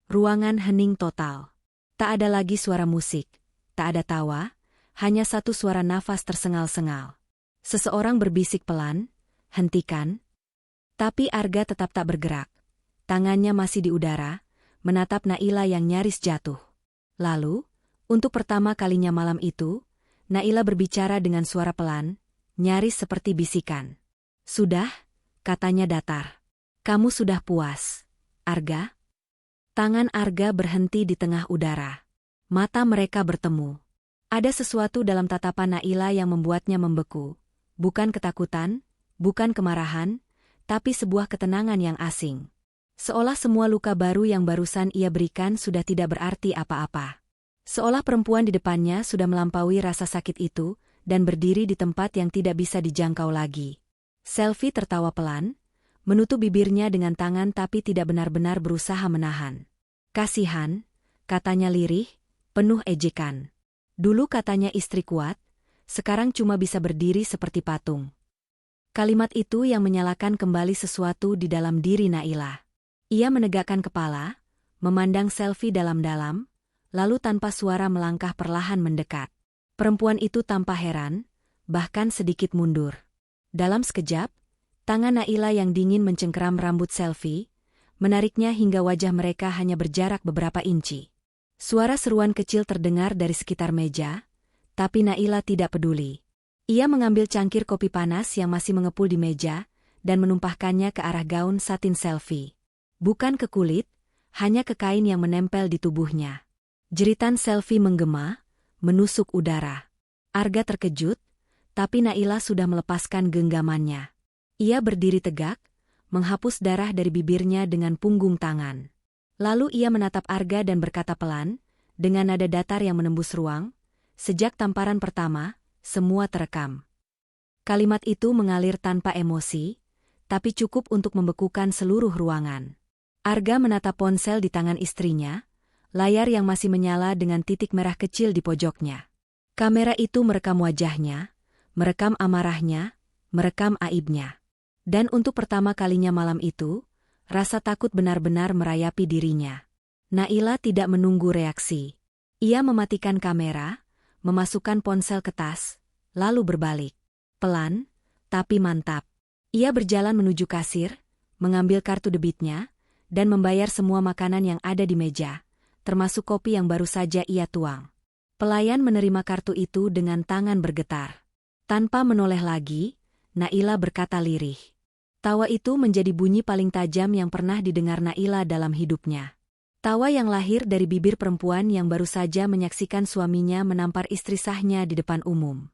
Ruangan hening total. Tak ada lagi suara musik, tak ada tawa, hanya satu suara nafas tersengal-sengal. Seseorang berbisik pelan, "Hentikan." Tapi Arga tetap tak bergerak. Tangannya masih di udara, menatap Naila yang nyaris jatuh. Lalu, untuk pertama kalinya malam itu, Naila berbicara dengan suara pelan, nyaris seperti bisikan. "Sudah," katanya datar. "Kamu sudah puas, Arga?" Tangan Arga berhenti di tengah udara. Mata mereka bertemu. Ada sesuatu dalam tatapan Naila yang membuatnya membeku. Bukan ketakutan, bukan kemarahan, tapi sebuah ketenangan yang asing. Seolah semua luka baru yang barusan ia berikan sudah tidak berarti apa-apa. Seolah perempuan di depannya sudah melampaui rasa sakit itu, dan berdiri di tempat yang tidak bisa dijangkau lagi. Selvi tertawa pelan, menutup bibirnya dengan tangan tapi tidak benar-benar berusaha menahan. "Kasihan," katanya lirih, penuh ejekan. Dulu katanya istri kuat, sekarang cuma bisa berdiri seperti patung. Kalimat itu yang menyalakan kembali sesuatu di dalam diri Naila. Ia menegakkan kepala, memandang Selvi dalam-dalam, lalu tanpa suara melangkah perlahan mendekat. Perempuan itu tanpa heran, bahkan sedikit mundur. Dalam sekejap, tangan Naila yang dingin mencengkeram rambut Selvi, menariknya hingga wajah mereka hanya berjarak beberapa inci. Suara seruan kecil terdengar dari sekitar meja, tapi Naila tidak peduli. Ia mengambil cangkir kopi panas yang masih mengepul di meja, dan menumpahkannya ke arah gaun satin Selvi. Bukan ke kulit, hanya ke kain yang menempel di tubuhnya. Jeritan Selvi menggema, menusuk udara. Arga terkejut, tapi Naila sudah melepaskan genggamannya. Ia berdiri tegak, menghapus darah dari bibirnya dengan punggung tangan. Lalu ia menatap Arga dan berkata pelan, dengan nada datar yang menembus ruang, "Sejak tamparan pertama, semua terekam." Kalimat itu mengalir tanpa emosi, tapi cukup untuk membekukan seluruh ruangan. Arga menatap ponsel di tangan istrinya, layar yang masih menyala dengan titik merah kecil di pojoknya. Kamera itu merekam wajahnya, merekam amarahnya, merekam aibnya. Dan untuk pertama kalinya malam itu, rasa takut benar-benar merayapi dirinya. Naila tidak menunggu reaksi. Ia mematikan kamera, memasukkan ponsel ke tas, lalu berbalik. Pelan, tapi mantap. Ia berjalan menuju kasir, mengambil kartu debitnya, dan membayar semua makanan yang ada di meja, termasuk kopi yang baru saja ia tuang. Pelayan menerima kartu itu dengan tangan bergetar. Tanpa menoleh lagi, Naila berkata lirih, Tawa itu menjadi bunyi paling tajam yang pernah didengar Naila dalam hidupnya. Tawa yang lahir dari bibir perempuan yang baru saja menyaksikan suaminya menampar istri sahnya di depan umum.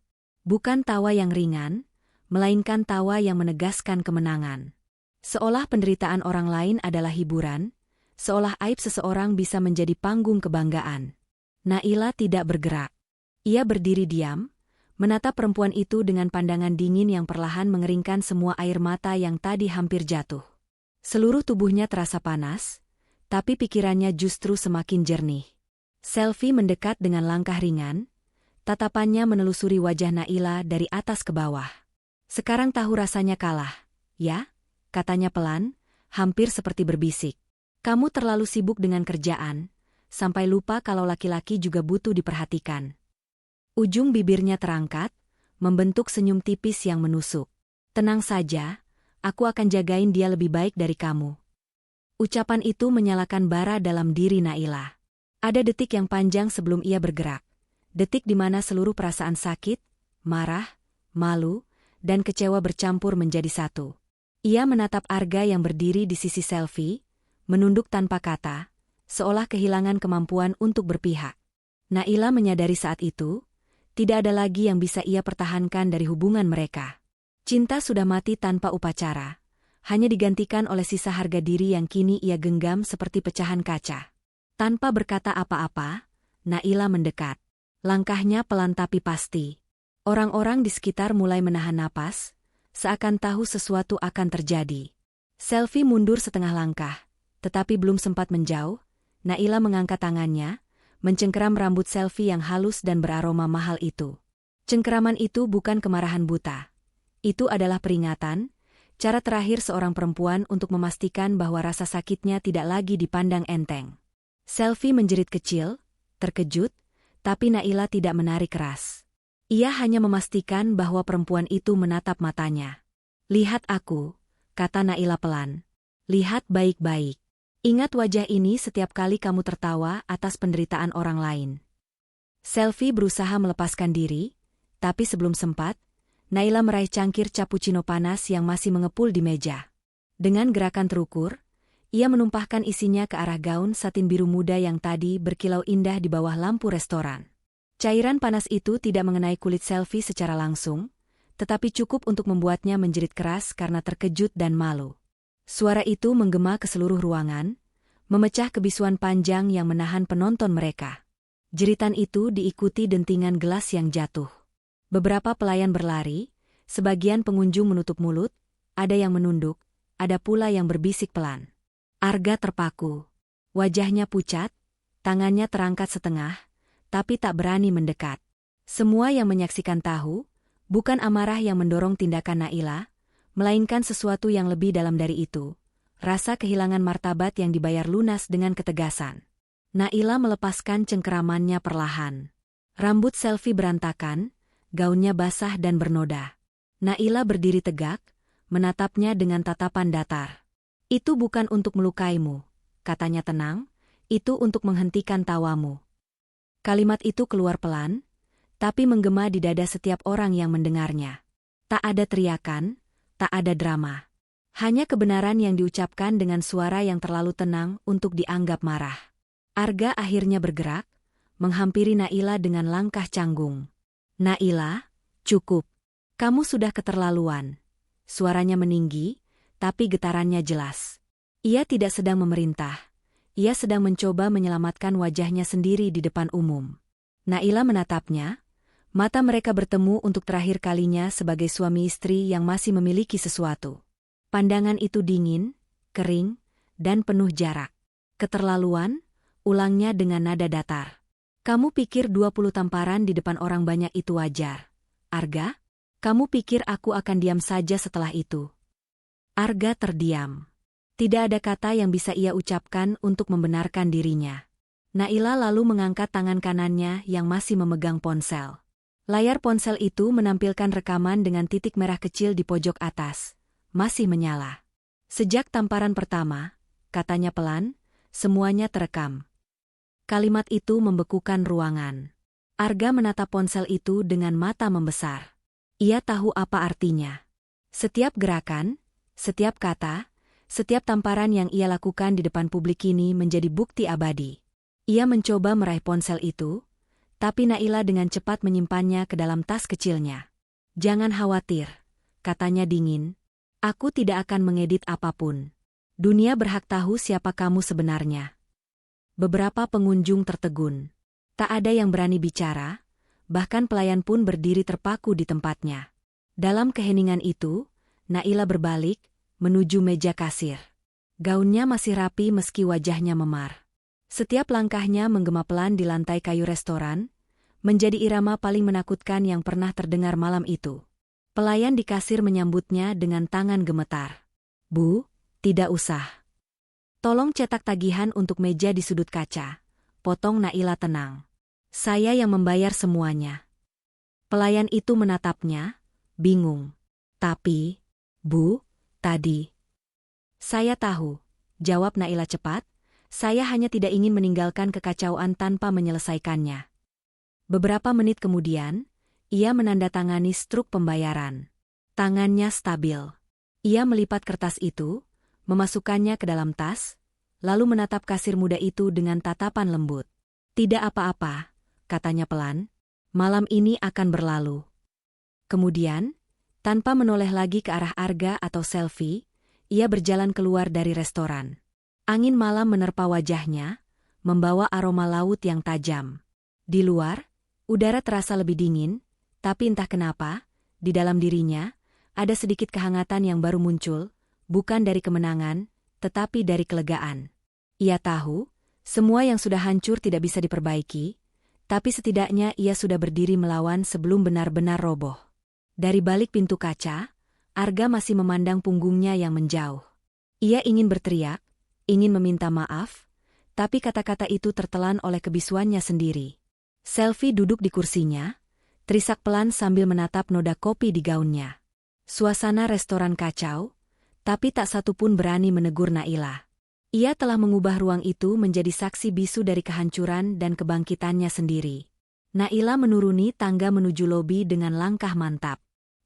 Bukan tawa yang ringan, melainkan tawa yang menegaskan kemenangan. Seolah penderitaan orang lain adalah hiburan, seolah aib seseorang bisa menjadi panggung kebanggaan. Naila tidak bergerak. Ia berdiri diam, menatap perempuan itu dengan pandangan dingin yang perlahan mengeringkan semua air mata yang tadi hampir jatuh. Seluruh tubuhnya terasa panas, tapi pikirannya justru semakin jernih. Selvi mendekat dengan langkah ringan, tatapannya menelusuri wajah Naila dari atas ke bawah. Sekarang tahu rasanya kalah, ya? Katanya pelan, hampir seperti berbisik. Kamu terlalu sibuk dengan kerjaan, sampai lupa kalau laki-laki juga butuh diperhatikan. Ujung bibirnya terangkat, membentuk senyum tipis yang menusuk. Tenang saja, aku akan jagain dia lebih baik dari kamu. Ucapan itu menyalakan bara dalam diri Naila. Ada detik yang panjang sebelum ia bergerak. Detik di mana seluruh perasaan sakit, marah, malu, dan kecewa bercampur menjadi satu. Ia menatap Arga yang berdiri di sisi Selvi, menunduk tanpa kata, seolah kehilangan kemampuan untuk berpihak. Naila menyadari saat itu, tidak ada lagi yang bisa ia pertahankan dari hubungan mereka. Cinta sudah mati tanpa upacara, hanya digantikan oleh sisa harga diri yang kini ia genggam seperti pecahan kaca. Tanpa berkata apa-apa, Naila mendekat. Langkahnya pelan tapi pasti. Orang-orang di sekitar mulai menahan napas, seakan tahu sesuatu akan terjadi. Selvi mundur setengah langkah, tetapi belum sempat menjauh, Naila mengangkat tangannya, mencengkeram rambut Selvi yang halus dan beraroma mahal itu. Cengkeraman itu bukan kemarahan buta. Itu adalah peringatan, cara terakhir seorang perempuan untuk memastikan bahwa rasa sakitnya tidak lagi dipandang enteng. Selvi menjerit kecil, terkejut, tapi Naila tidak menarik keras. Ia hanya memastikan bahwa perempuan itu menatap matanya. "Lihat aku," kata Naila pelan. "Lihat baik-baik. Ingat wajah ini setiap kali kamu tertawa atas penderitaan orang lain." Selvi berusaha melepaskan diri, tapi sebelum sempat, Naila meraih cangkir cappuccino panas yang masih mengepul di meja. Dengan gerakan terukur, ia menumpahkan isinya ke arah gaun satin biru muda yang tadi berkilau indah di bawah lampu restoran. Cairan panas itu tidak mengenai kulit Selvi secara langsung, tetapi cukup untuk membuatnya menjerit keras karena terkejut dan malu. Suara itu menggema ke seluruh ruangan, memecah kebisuan panjang yang menahan penonton mereka. Jeritan itu diikuti dentingan gelas yang jatuh. Beberapa pelayan berlari, sebagian pengunjung menutup mulut, ada yang menunduk, ada pula yang berbisik pelan. Arga terpaku. Wajahnya pucat, tangannya terangkat setengah, tapi tak berani mendekat. Semua yang menyaksikan tahu, bukan amarah yang mendorong tindakan Naila, melainkan sesuatu yang lebih dalam dari itu. Rasa kehilangan martabat yang dibayar lunas dengan ketegasan. Naila melepaskan cengkeramannya perlahan. Rambut Selvi berantakan, gaunnya basah dan bernoda. Naila berdiri tegak, menatapnya dengan tatapan datar. "Itu bukan untuk melukaimu," katanya tenang, "itu untuk menghentikan tawamu." Kalimat itu keluar pelan, tapi menggema di dada setiap orang yang mendengarnya. Tak ada teriakan, tak ada drama. Hanya kebenaran yang diucapkan dengan suara yang terlalu tenang untuk dianggap marah. Arga akhirnya bergerak, menghampiri Naila dengan langkah canggung. "Naila, cukup. Kamu sudah keterlaluan." Suaranya meninggi, tapi getarannya jelas. Ia tidak sedang memerintah. Ia sedang mencoba menyelamatkan wajahnya sendiri di depan umum. Naila menatapnya, mata mereka bertemu untuk terakhir kalinya sebagai suami istri yang masih memiliki sesuatu. Pandangan itu dingin, kering, dan penuh jarak. "Keterlaluan?" ulangnya dengan nada datar. "Kamu pikir 20 tamparan di depan orang banyak itu wajar? Arga? Kamu pikir aku akan diam saja setelah itu?" Arga terdiam. Tidak ada kata yang bisa ia ucapkan untuk membenarkan dirinya. Naila lalu mengangkat tangan kanannya yang masih memegang ponsel. Layar ponsel itu menampilkan rekaman dengan titik merah kecil di pojok atas. Masih menyala. "Sejak tamparan pertama," katanya pelan, "semuanya terekam." Kalimat itu membekukan ruangan. Arga menatap ponsel itu dengan mata membesar. Ia tahu apa artinya. Setiap gerakan, Setiap kata, setiap tamparan yang ia lakukan di depan publik ini menjadi bukti abadi. Ia mencoba meraih ponsel itu, tapi Naila dengan cepat menyimpannya ke dalam tas kecilnya. "Jangan khawatir," katanya dingin. "Aku tidak akan mengedit apapun. Dunia berhak tahu siapa kamu sebenarnya." Beberapa pengunjung tertegun. Tak ada yang berani bicara, bahkan pelayan pun berdiri terpaku di tempatnya. Dalam keheningan itu, Naila berbalik, menuju meja kasir. Gaunnya masih rapi meski wajahnya memar. Setiap langkahnya menggema pelan di lantai kayu restoran, menjadi irama paling menakutkan yang pernah terdengar malam itu. Pelayan di kasir menyambutnya dengan tangan gemetar. "Bu, tidak usah. Tolong cetak tagihan untuk meja di sudut kaca," potong Naila tenang. "Saya yang membayar semuanya." Pelayan itu menatapnya, bingung. "Tapi, Bu, tadi..." "Saya tahu," jawab Naila cepat. "Saya hanya tidak ingin meninggalkan kekacauan tanpa menyelesaikannya." Beberapa menit kemudian, ia menandatangani struk pembayaran. Tangannya stabil. Ia melipat kertas itu, memasukkannya ke dalam tas, lalu menatap kasir muda itu dengan tatapan lembut. "Tidak apa-apa," katanya pelan. "Malam ini akan berlalu." Kemudian, tanpa menoleh lagi ke arah Arga atau Selfie, ia berjalan keluar dari restoran. Angin malam menerpa wajahnya, membawa aroma laut yang tajam. Di luar, udara terasa lebih dingin, tapi entah kenapa, di dalam dirinya, ada sedikit kehangatan yang baru muncul, bukan dari kemenangan, tetapi dari kelegaan. Ia tahu, semua yang sudah hancur tidak bisa diperbaiki, tapi setidaknya ia sudah berdiri melawan sebelum benar-benar roboh. Dari balik pintu kaca, Arga masih memandang punggungnya yang menjauh. Ia ingin berteriak, ingin meminta maaf, tapi kata-kata itu tertelan oleh kebisuannya sendiri. Selfie duduk di kursinya, terisak pelan sambil menatap noda kopi di gaunnya. Suasana restoran kacau, tapi tak satu pun berani menegur Naila. Ia telah mengubah ruang itu menjadi saksi bisu dari kehancuran dan kebangkitannya sendiri. Naila menuruni tangga menuju lobi dengan langkah mantap.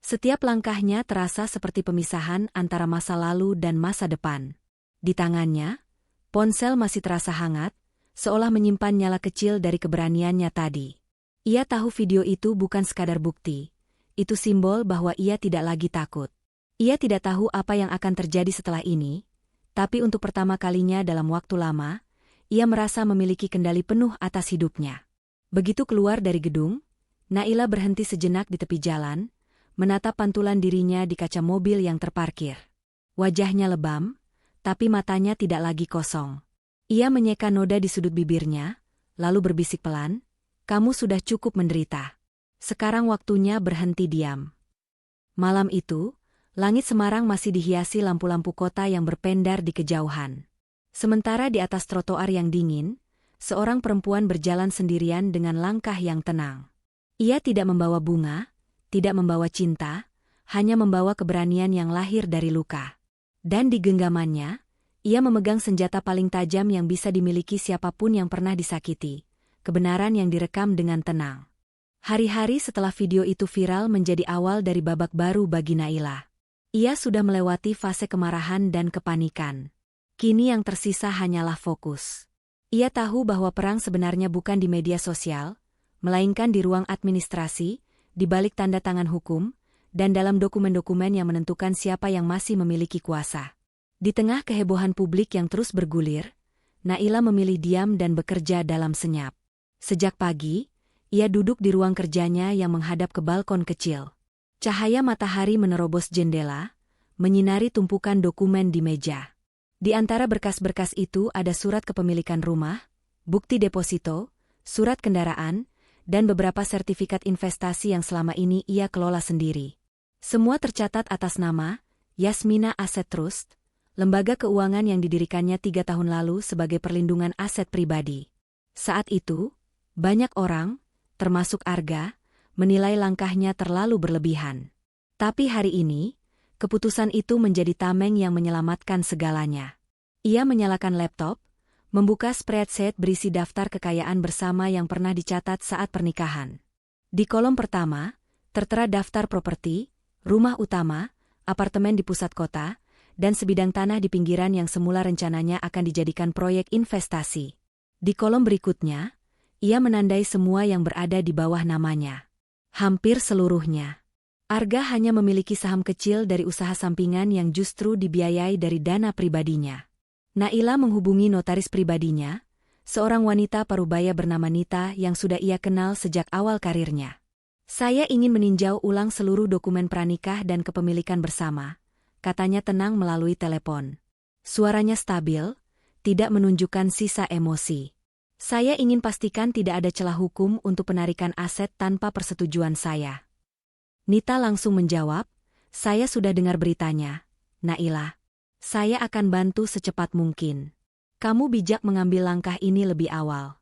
Setiap langkahnya terasa seperti pemisahan antara masa lalu dan masa depan. Di tangannya, ponsel masih terasa hangat, seolah menyimpan nyala kecil dari keberaniannya tadi. Ia tahu video itu bukan sekadar bukti. Itu simbol bahwa ia tidak lagi takut. Ia tidak tahu apa yang akan terjadi setelah ini, tapi untuk pertama kalinya dalam waktu lama, ia merasa memiliki kendali penuh atas hidupnya. Begitu keluar dari gedung, Naila berhenti sejenak di tepi jalan, menatap pantulan dirinya di kaca mobil yang terparkir. Wajahnya lebam, tapi matanya tidak lagi kosong. Ia menyeka noda di sudut bibirnya, lalu berbisik pelan, "Kamu sudah cukup menderita. Sekarang waktunya berhenti diam." Malam itu, langit Semarang masih dihiasi lampu-lampu kota yang berpendar di kejauhan. Sementara di atas trotoar yang dingin, seorang perempuan berjalan sendirian dengan langkah yang tenang. Ia tidak membawa bunga, tidak membawa cinta, hanya membawa keberanian yang lahir dari luka. Dan di genggamannya, ia memegang senjata paling tajam yang bisa dimiliki siapapun yang pernah disakiti, kebenaran yang direkam dengan tenang. Hari-hari setelah video itu viral menjadi awal dari babak baru bagi Naila. Ia sudah melewati fase kemarahan dan kepanikan. Kini yang tersisa hanyalah fokus. Ia tahu bahwa perang sebenarnya bukan di media sosial, melainkan di ruang administrasi, di balik tanda tangan hukum, dan dalam dokumen-dokumen yang menentukan siapa yang masih memiliki kuasa. Di tengah kehebohan publik yang terus bergulir, Naila memilih diam dan bekerja dalam senyap. Sejak pagi, ia duduk di ruang kerjanya yang menghadap ke balkon kecil. Cahaya matahari menerobos jendela, menyinari tumpukan dokumen di meja. Di antara berkas-berkas itu ada surat kepemilikan rumah, bukti deposito, surat kendaraan, dan beberapa sertifikat investasi yang selama ini ia kelola sendiri. Semua tercatat atas nama Yasmina Asset Trust, lembaga keuangan yang didirikannya 3 tahun lalu sebagai perlindungan aset pribadi. Saat itu, banyak orang, termasuk Arga, menilai langkahnya terlalu berlebihan. Tapi hari ini, keputusan itu menjadi tameng yang menyelamatkan segalanya. Ia menyalakan laptop, membuka spreadsheet berisi daftar kekayaan bersama yang pernah dicatat saat pernikahan. Di kolom pertama, tertera daftar properti, rumah utama, apartemen di pusat kota, dan sebidang tanah di pinggiran yang semula rencananya akan dijadikan proyek investasi. Di kolom berikutnya, ia menandai semua yang berada di bawah namanya. Hampir seluruhnya. Arga hanya memiliki saham kecil dari usaha sampingan yang justru dibiayai dari dana pribadinya. Naila menghubungi notaris pribadinya, seorang wanita parubaya bernama Nita yang sudah ia kenal sejak awal karirnya. "Saya ingin meninjau ulang seluruh dokumen pranikah dan kepemilikan bersama," katanya tenang melalui telepon. Suaranya stabil, tidak menunjukkan sisa emosi. "Saya ingin pastikan tidak ada celah hukum untuk penarikan aset tanpa persetujuan saya." Nita langsung menjawab, "Saya sudah dengar beritanya, Naila. Saya akan bantu secepat mungkin. Kamu bijak mengambil langkah ini lebih awal."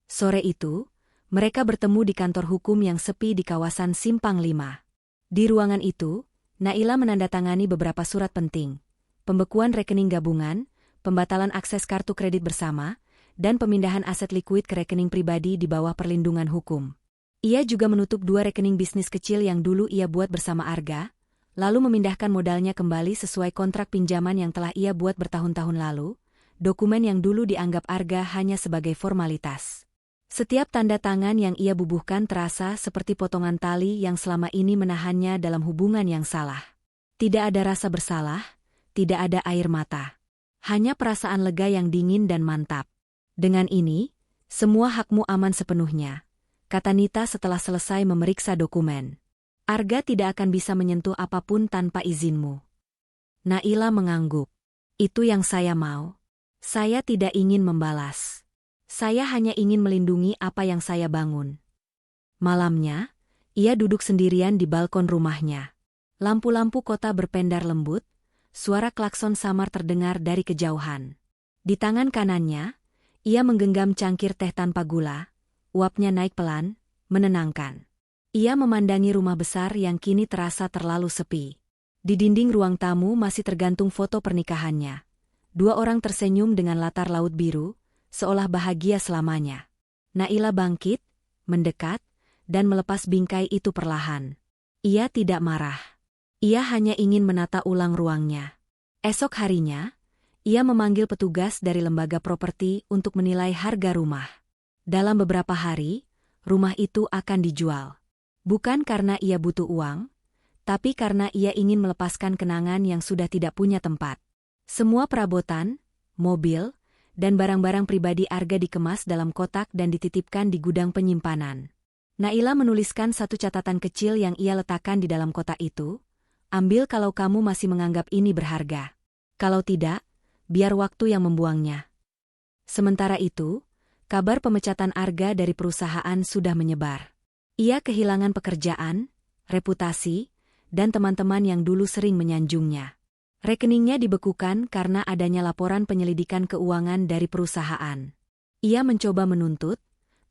Sore itu, mereka bertemu di kantor hukum yang sepi di kawasan Simpang 5. Di ruangan itu, Naila menandatangani beberapa surat penting, pembekuan rekening gabungan, pembatalan akses kartu kredit bersama, dan pemindahan aset likuid ke rekening pribadi di bawah perlindungan hukum. Ia juga menutup 2 rekening bisnis kecil yang dulu ia buat bersama Arga, lalu memindahkan modalnya kembali sesuai kontrak pinjaman yang telah ia buat bertahun-tahun lalu, dokumen yang dulu dianggap Arga hanya sebagai formalitas. Setiap tanda tangan yang ia bubuhkan terasa seperti potongan tali yang selama ini menahannya dalam hubungan yang salah. Tidak ada rasa bersalah, tidak ada air mata. Hanya perasaan lega yang dingin dan mantap. "Dengan ini, semua hakmu aman sepenuhnya," kata Nita setelah selesai memeriksa dokumen. "Arga tidak akan bisa menyentuh apapun tanpa izinmu." Naila mengangguk. "Itu yang saya mau. Saya tidak ingin membalas. Saya hanya ingin melindungi apa yang saya bangun." Malamnya, ia duduk sendirian di balkon rumahnya. Lampu-lampu kota berpendar lembut, suara klakson samar terdengar dari kejauhan. Di tangan kanannya, ia menggenggam cangkir teh tanpa gula, uapnya naik pelan, menenangkan. Ia memandangi rumah besar yang kini terasa terlalu sepi. Di dinding ruang tamu masih tergantung foto pernikahannya. 2 orang tersenyum dengan latar laut biru, seolah bahagia selamanya. Naila bangkit, mendekat, dan melepas bingkai itu perlahan. Ia tidak marah. Ia hanya ingin menata ulang ruangnya. Esok harinya, ia memanggil petugas dari lembaga properti untuk menilai harga rumah. Dalam beberapa hari, rumah itu akan dijual. Bukan karena ia butuh uang, tapi karena ia ingin melepaskan kenangan yang sudah tidak punya tempat. Semua perabotan, mobil, dan barang-barang pribadi Arga dikemas dalam kotak dan dititipkan di gudang penyimpanan. Naila menuliskan satu catatan kecil yang ia letakkan di dalam kotak itu, "Ambil kalau kamu masih menganggap ini berharga. Kalau tidak, biar waktu yang membuangnya." Sementara itu, kabar pemecatan Arga dari perusahaan sudah menyebar. Ia kehilangan pekerjaan, reputasi, dan teman-teman yang dulu sering menyanjungnya. Rekeningnya dibekukan karena adanya laporan penyelidikan keuangan dari perusahaan. Ia mencoba menuntut,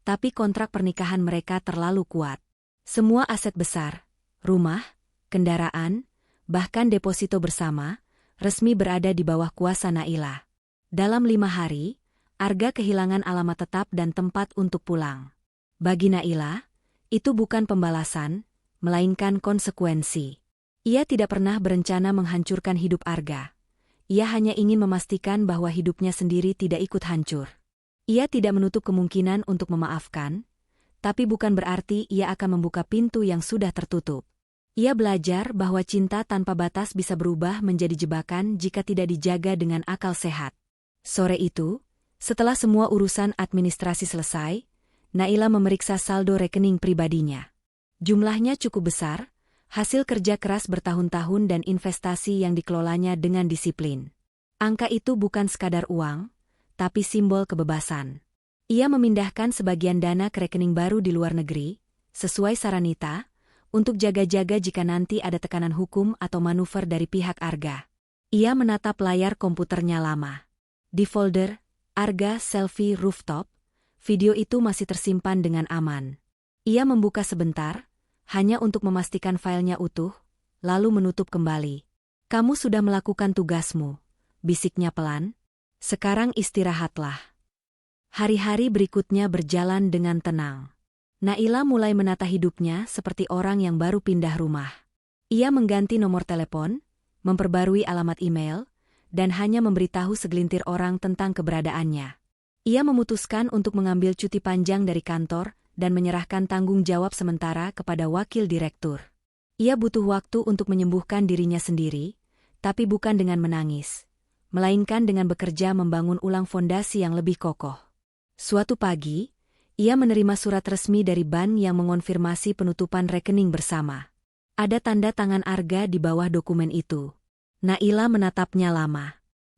tapi kontrak pernikahan mereka terlalu kuat. Semua aset besar, rumah, kendaraan, bahkan deposito bersama, resmi berada di bawah kuasa Naila. Dalam 5 hari, Arga kehilangan alamat tetap dan tempat untuk pulang. Bagi Naila, itu bukan pembalasan, melainkan konsekuensi. Ia tidak pernah berencana menghancurkan hidup Arga. Ia hanya ingin memastikan bahwa hidupnya sendiri tidak ikut hancur. Ia tidak menutup kemungkinan untuk memaafkan, tapi bukan berarti ia akan membuka pintu yang sudah tertutup. Ia belajar bahwa cinta tanpa batas bisa berubah menjadi jebakan jika tidak dijaga dengan akal sehat. Sore itu, setelah semua urusan administrasi selesai, Naila memeriksa saldo rekening pribadinya. Jumlahnya cukup besar, hasil kerja keras bertahun-tahun dan investasi yang dikelolanya dengan disiplin. Angka itu bukan sekadar uang, tapi simbol kebebasan. Ia memindahkan sebagian dana ke rekening baru di luar negeri, sesuai saran Nita, untuk jaga-jaga jika nanti ada tekanan hukum atau manuver dari pihak Arga. Ia menatap layar komputernya lama. Di folder, Arga Selfie Rooftop, video itu masih tersimpan dengan aman. Ia membuka sebentar, hanya untuk memastikan filenya utuh, lalu menutup kembali. "Kamu sudah melakukan tugasmu," bisiknya pelan. "Sekarang istirahatlah." Hari-hari berikutnya berjalan dengan tenang. Naila mulai menata hidupnya seperti orang yang baru pindah rumah. Ia mengganti nomor telepon, memperbarui alamat email, dan hanya memberitahu segelintir orang tentang keberadaannya. Ia memutuskan untuk mengambil cuti panjang dari kantor dan menyerahkan tanggung jawab sementara kepada wakil direktur. Ia butuh waktu untuk menyembuhkan dirinya sendiri, tapi bukan dengan menangis, melainkan dengan bekerja membangun ulang fondasi yang lebih kokoh. Suatu pagi, ia menerima surat resmi dari bank yang mengonfirmasi penutupan rekening bersama. Ada tanda tangan Arga di bawah dokumen itu. Naila menatapnya lama.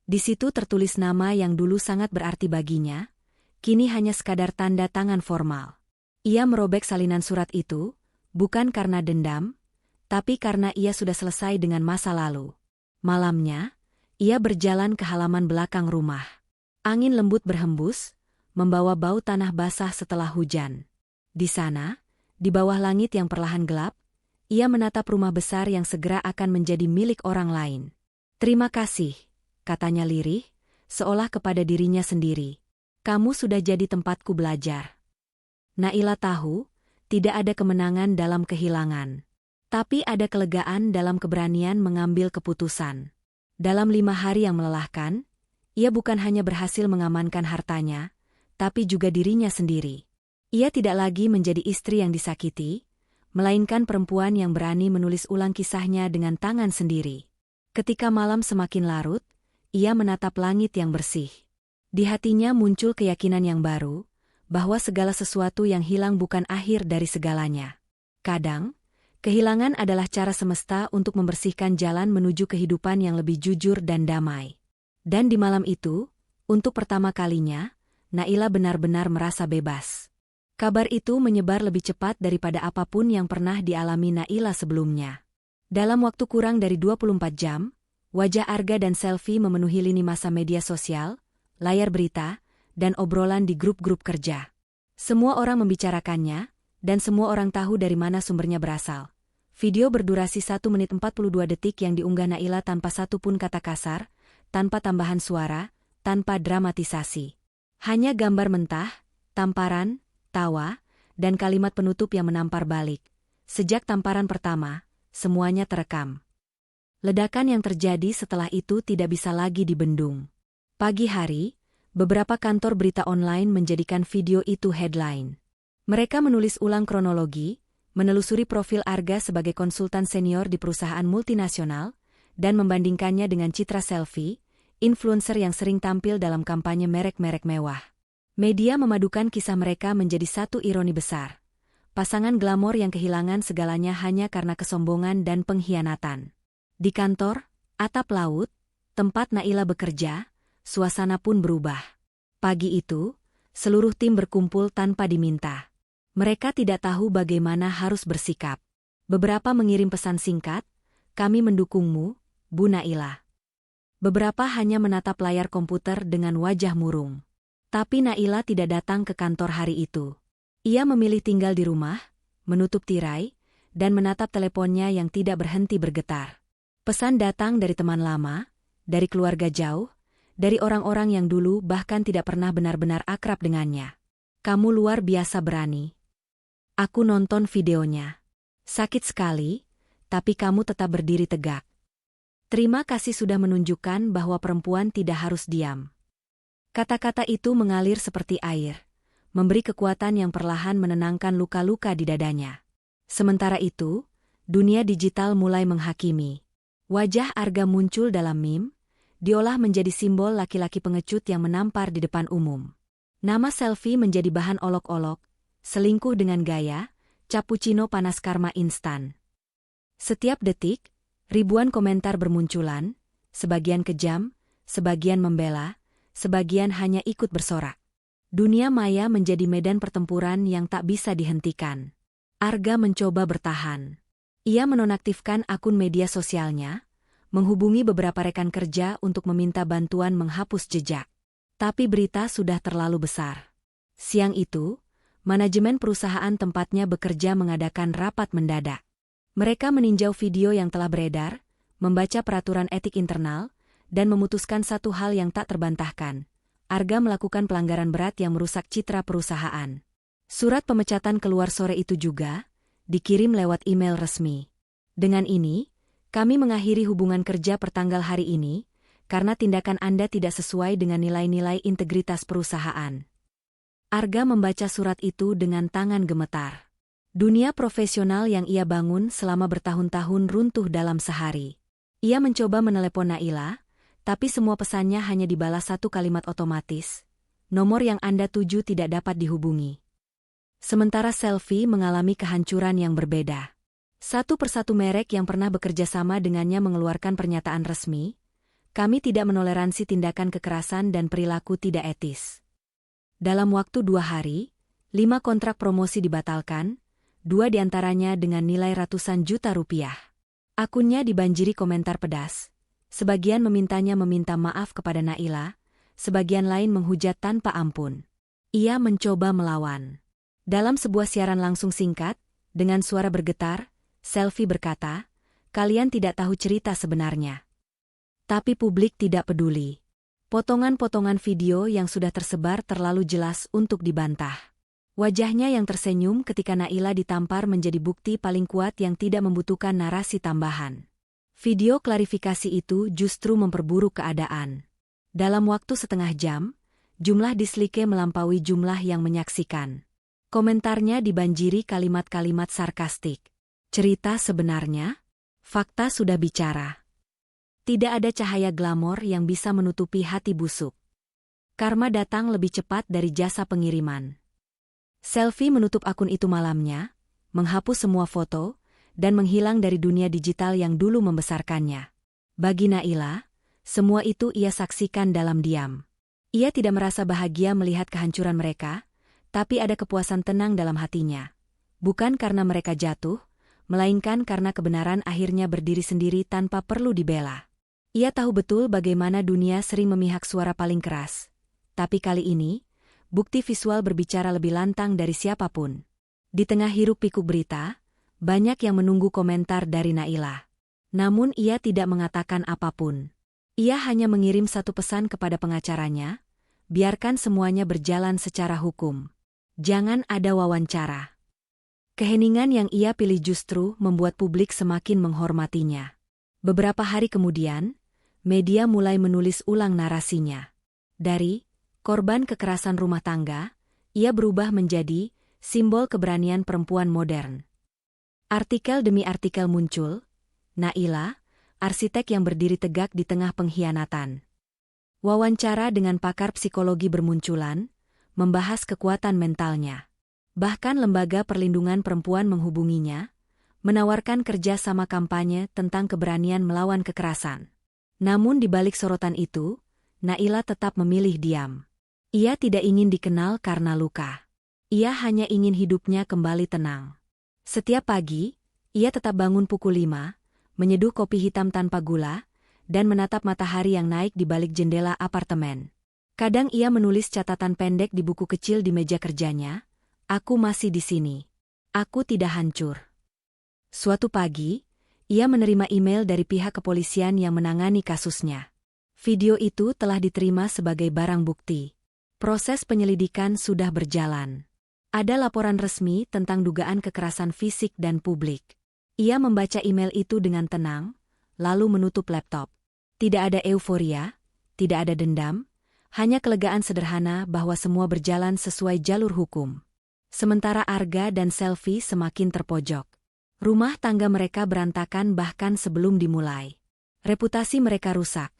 Di situ tertulis nama yang dulu sangat berarti baginya, kini hanya sekadar tanda tangan formal. Ia merobek salinan surat itu, bukan karena dendam, tapi karena ia sudah selesai dengan masa lalu. Malamnya, ia berjalan ke halaman belakang rumah. Angin lembut berhembus, membawa bau tanah basah setelah hujan. Di sana, di bawah langit yang perlahan gelap, ia menatap rumah besar yang segera akan menjadi milik orang lain. "Terima kasih," katanya lirih, seolah kepada dirinya sendiri. "Kamu sudah jadi tempatku belajar." Naila tahu, tidak ada kemenangan dalam kehilangan. Tapi ada kelegaan dalam keberanian mengambil keputusan. Dalam 5 hari yang melelahkan, ia bukan hanya berhasil mengamankan hartanya, tapi juga dirinya sendiri. Ia tidak lagi menjadi istri yang disakiti, melainkan perempuan yang berani menulis ulang kisahnya dengan tangan sendiri. Ketika malam semakin larut, ia menatap langit yang bersih. Di hatinya muncul keyakinan yang baru, bahwa segala sesuatu yang hilang bukan akhir dari segalanya. Kadang, kehilangan adalah cara semesta untuk membersihkan jalan menuju kehidupan yang lebih jujur dan damai. Dan di malam itu, untuk pertama kalinya, Naila benar-benar merasa bebas. Kabar itu menyebar lebih cepat daripada apapun yang pernah dialami Naila sebelumnya. Dalam waktu kurang dari 24 jam, wajah Arga dan Selvi memenuhi lini masa media sosial, layar berita, dan obrolan di grup-grup kerja. Semua orang membicarakannya, dan semua orang tahu dari mana sumbernya berasal. Video berdurasi 1 menit 42 detik yang diunggah Naila tanpa satu pun kata kasar, tanpa tambahan suara, tanpa dramatisasi. Hanya gambar mentah, tamparan, tawa, dan kalimat penutup yang menampar balik. Sejak tamparan pertama, semuanya terekam. Ledakan yang terjadi setelah itu tidak bisa lagi dibendung. Pagi hari, beberapa kantor berita online menjadikan video itu headline. Mereka menulis ulang kronologi, menelusuri profil Arga sebagai konsultan senior di perusahaan multinasional, dan membandingkannya dengan Citra Selvi, influencer yang sering tampil dalam kampanye merek-merek mewah. Media memadukan kisah mereka menjadi satu ironi besar. Pasangan glamor yang kehilangan segalanya hanya karena kesombongan dan pengkhianatan. Di kantor, atap laut, tempat Naila bekerja, suasana pun berubah. Pagi itu, seluruh tim berkumpul tanpa diminta. Mereka tidak tahu bagaimana harus bersikap. Beberapa mengirim pesan singkat, "Kami mendukungmu, Bu Naila." Beberapa hanya menatap layar komputer dengan wajah murung. Tapi Naila tidak datang ke kantor hari itu. Ia memilih tinggal di rumah, menutup tirai, dan menatap teleponnya yang tidak berhenti bergetar. Pesan datang dari teman lama, dari keluarga jauh, dari orang-orang yang dulu bahkan tidak pernah benar-benar akrab dengannya. "Kamu luar biasa berani. Aku nonton videonya. Sakit sekali, tapi kamu tetap berdiri tegak. Terima kasih sudah menunjukkan bahwa perempuan tidak harus diam." Kata-kata itu mengalir seperti air, memberi kekuatan yang perlahan menenangkan luka-luka di dadanya. Sementara itu, dunia digital mulai menghakimi. Wajah Arga muncul dalam meme, diolah menjadi simbol laki-laki pengecut yang menampar di depan umum. Nama Selvi menjadi bahan olok-olok, selingkuh dengan gaya, cappuccino panas karma instan. Setiap detik, ribuan komentar bermunculan, sebagian kejam, sebagian membela, sebagian hanya ikut bersorak. Dunia maya menjadi medan pertempuran yang tak bisa dihentikan. Arga mencoba bertahan. Ia menonaktifkan akun media sosialnya, menghubungi beberapa rekan kerja untuk meminta bantuan menghapus jejak. Tapi berita sudah terlalu besar. Siang itu, manajemen perusahaan tempatnya bekerja mengadakan rapat mendadak. Mereka meninjau video yang telah beredar, membaca peraturan etik internal, dan memutuskan satu hal yang tak terbantahkan. Arga melakukan pelanggaran berat yang merusak citra perusahaan. Surat pemecatan keluar sore itu juga dikirim lewat email resmi. Dengan ini, Kami mengakhiri hubungan kerja pertanggal hari ini, karena tindakan Anda tidak sesuai dengan nilai-nilai integritas perusahaan. Arga membaca surat itu dengan tangan gemetar. Dunia profesional yang ia bangun selama bertahun-tahun runtuh dalam sehari. Ia mencoba menelepon Naila, tapi semua pesannya hanya dibalas satu kalimat otomatis. Nomor yang Anda tuju tidak dapat dihubungi. Sementara Selvi mengalami kehancuran yang berbeda. Satu persatu merek yang pernah bekerja sama dengannya mengeluarkan pernyataan resmi, kami tidak menoleransi tindakan kekerasan dan perilaku tidak etis. Dalam waktu 2 hari, 5 kontrak promosi dibatalkan, 2 diantaranya dengan nilai ratusan juta rupiah. Akunnya dibanjiri komentar pedas. Sebagian meminta maaf kepada Naila, sebagian lain menghujat tanpa ampun. Ia mencoba melawan. Dalam sebuah siaran langsung singkat, dengan suara bergetar, Selvi berkata, "Kalian tidak tahu cerita sebenarnya." Tapi publik tidak peduli. Potongan-potongan video yang sudah tersebar terlalu jelas untuk dibantah. Wajahnya yang tersenyum ketika Naila ditampar menjadi bukti paling kuat yang tidak membutuhkan narasi tambahan. Video klarifikasi itu justru memperburuk keadaan. Dalam waktu setengah jam, jumlah dislike melampaui jumlah yang menyaksikan. Komentarnya dibanjiri kalimat-kalimat sarkastik. Cerita sebenarnya? Fakta sudah bicara. Tidak ada cahaya glamor yang bisa menutupi hati busuk. Karma datang lebih cepat dari jasa pengiriman. Selvi menutup akun itu malamnya, menghapus semua foto, dan menghilang dari dunia digital yang dulu membesarkannya. Bagi Naila, semua itu ia saksikan dalam diam. Ia tidak merasa bahagia melihat kehancuran mereka, tapi ada kepuasan tenang dalam hatinya. Bukan karena mereka jatuh, melainkan karena kebenaran akhirnya berdiri sendiri tanpa perlu dibela. Ia tahu betul bagaimana dunia sering memihak suara paling keras. Tapi kali ini, bukti visual berbicara lebih lantang dari siapapun. Di tengah hiruk-pikuk berita, banyak yang menunggu komentar dari Naila. Namun ia tidak mengatakan apapun. Ia hanya mengirim satu pesan kepada pengacaranya, biarkan semuanya berjalan secara hukum. Jangan ada wawancara. Keheningan yang ia pilih justru membuat publik semakin menghormatinya. Beberapa hari kemudian, media mulai menulis ulang narasinya. Dari korban kekerasan rumah tangga, ia berubah menjadi simbol keberanian perempuan modern. Artikel demi artikel muncul, Naila, arsitek yang berdiri tegak di tengah pengkhianatan. Wawancara dengan pakar psikologi bermunculan, membahas kekuatan mentalnya. Bahkan Lembaga Perlindungan Perempuan menghubunginya, menawarkan kerja sama kampanye tentang keberanian melawan kekerasan. Namun di balik sorotan itu, Naila tetap memilih diam. Ia tidak ingin dikenal karena luka. Ia hanya ingin hidupnya kembali tenang. Setiap pagi, ia tetap bangun pukul 5, menyeduh kopi hitam tanpa gula, dan menatap matahari yang naik di balik jendela apartemen. Kadang ia menulis catatan pendek di buku kecil di meja kerjanya, "Aku masih di sini. Aku tidak hancur." Suatu pagi, ia menerima email dari pihak kepolisian yang menangani kasusnya. Video itu telah diterima sebagai barang bukti. Proses penyelidikan sudah berjalan. Ada laporan resmi tentang dugaan kekerasan fisik dan publik. Ia membaca email itu dengan tenang, lalu menutup laptop. Tidak ada euforia, tidak ada dendam, hanya kelegaan sederhana bahwa semua berjalan sesuai jalur hukum. Sementara Arga dan Selvi semakin terpojok. Rumah tangga mereka berantakan bahkan sebelum dimulai. Reputasi mereka rusak,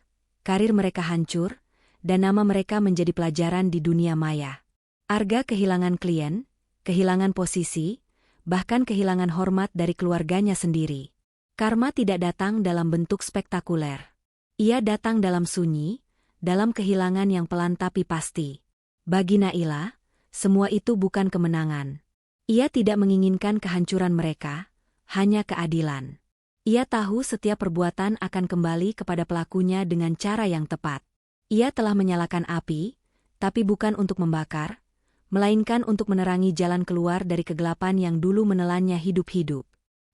karir mereka hancur, dan nama mereka menjadi pelajaran di dunia maya. Arga kehilangan klien, kehilangan posisi, bahkan kehilangan hormat dari keluarganya sendiri. Karma tidak datang dalam bentuk spektakuler. Ia datang dalam sunyi, dalam kehilangan yang pelan tapi pasti. Bagi Naila, semua itu bukan kemenangan. Ia tidak menginginkan kehancuran mereka, hanya keadilan. Ia tahu setiap perbuatan akan kembali kepada pelakunya dengan cara yang tepat. Ia telah menyalakan api, tapi bukan untuk membakar, melainkan untuk menerangi jalan keluar dari kegelapan yang dulu menelannya hidup-hidup.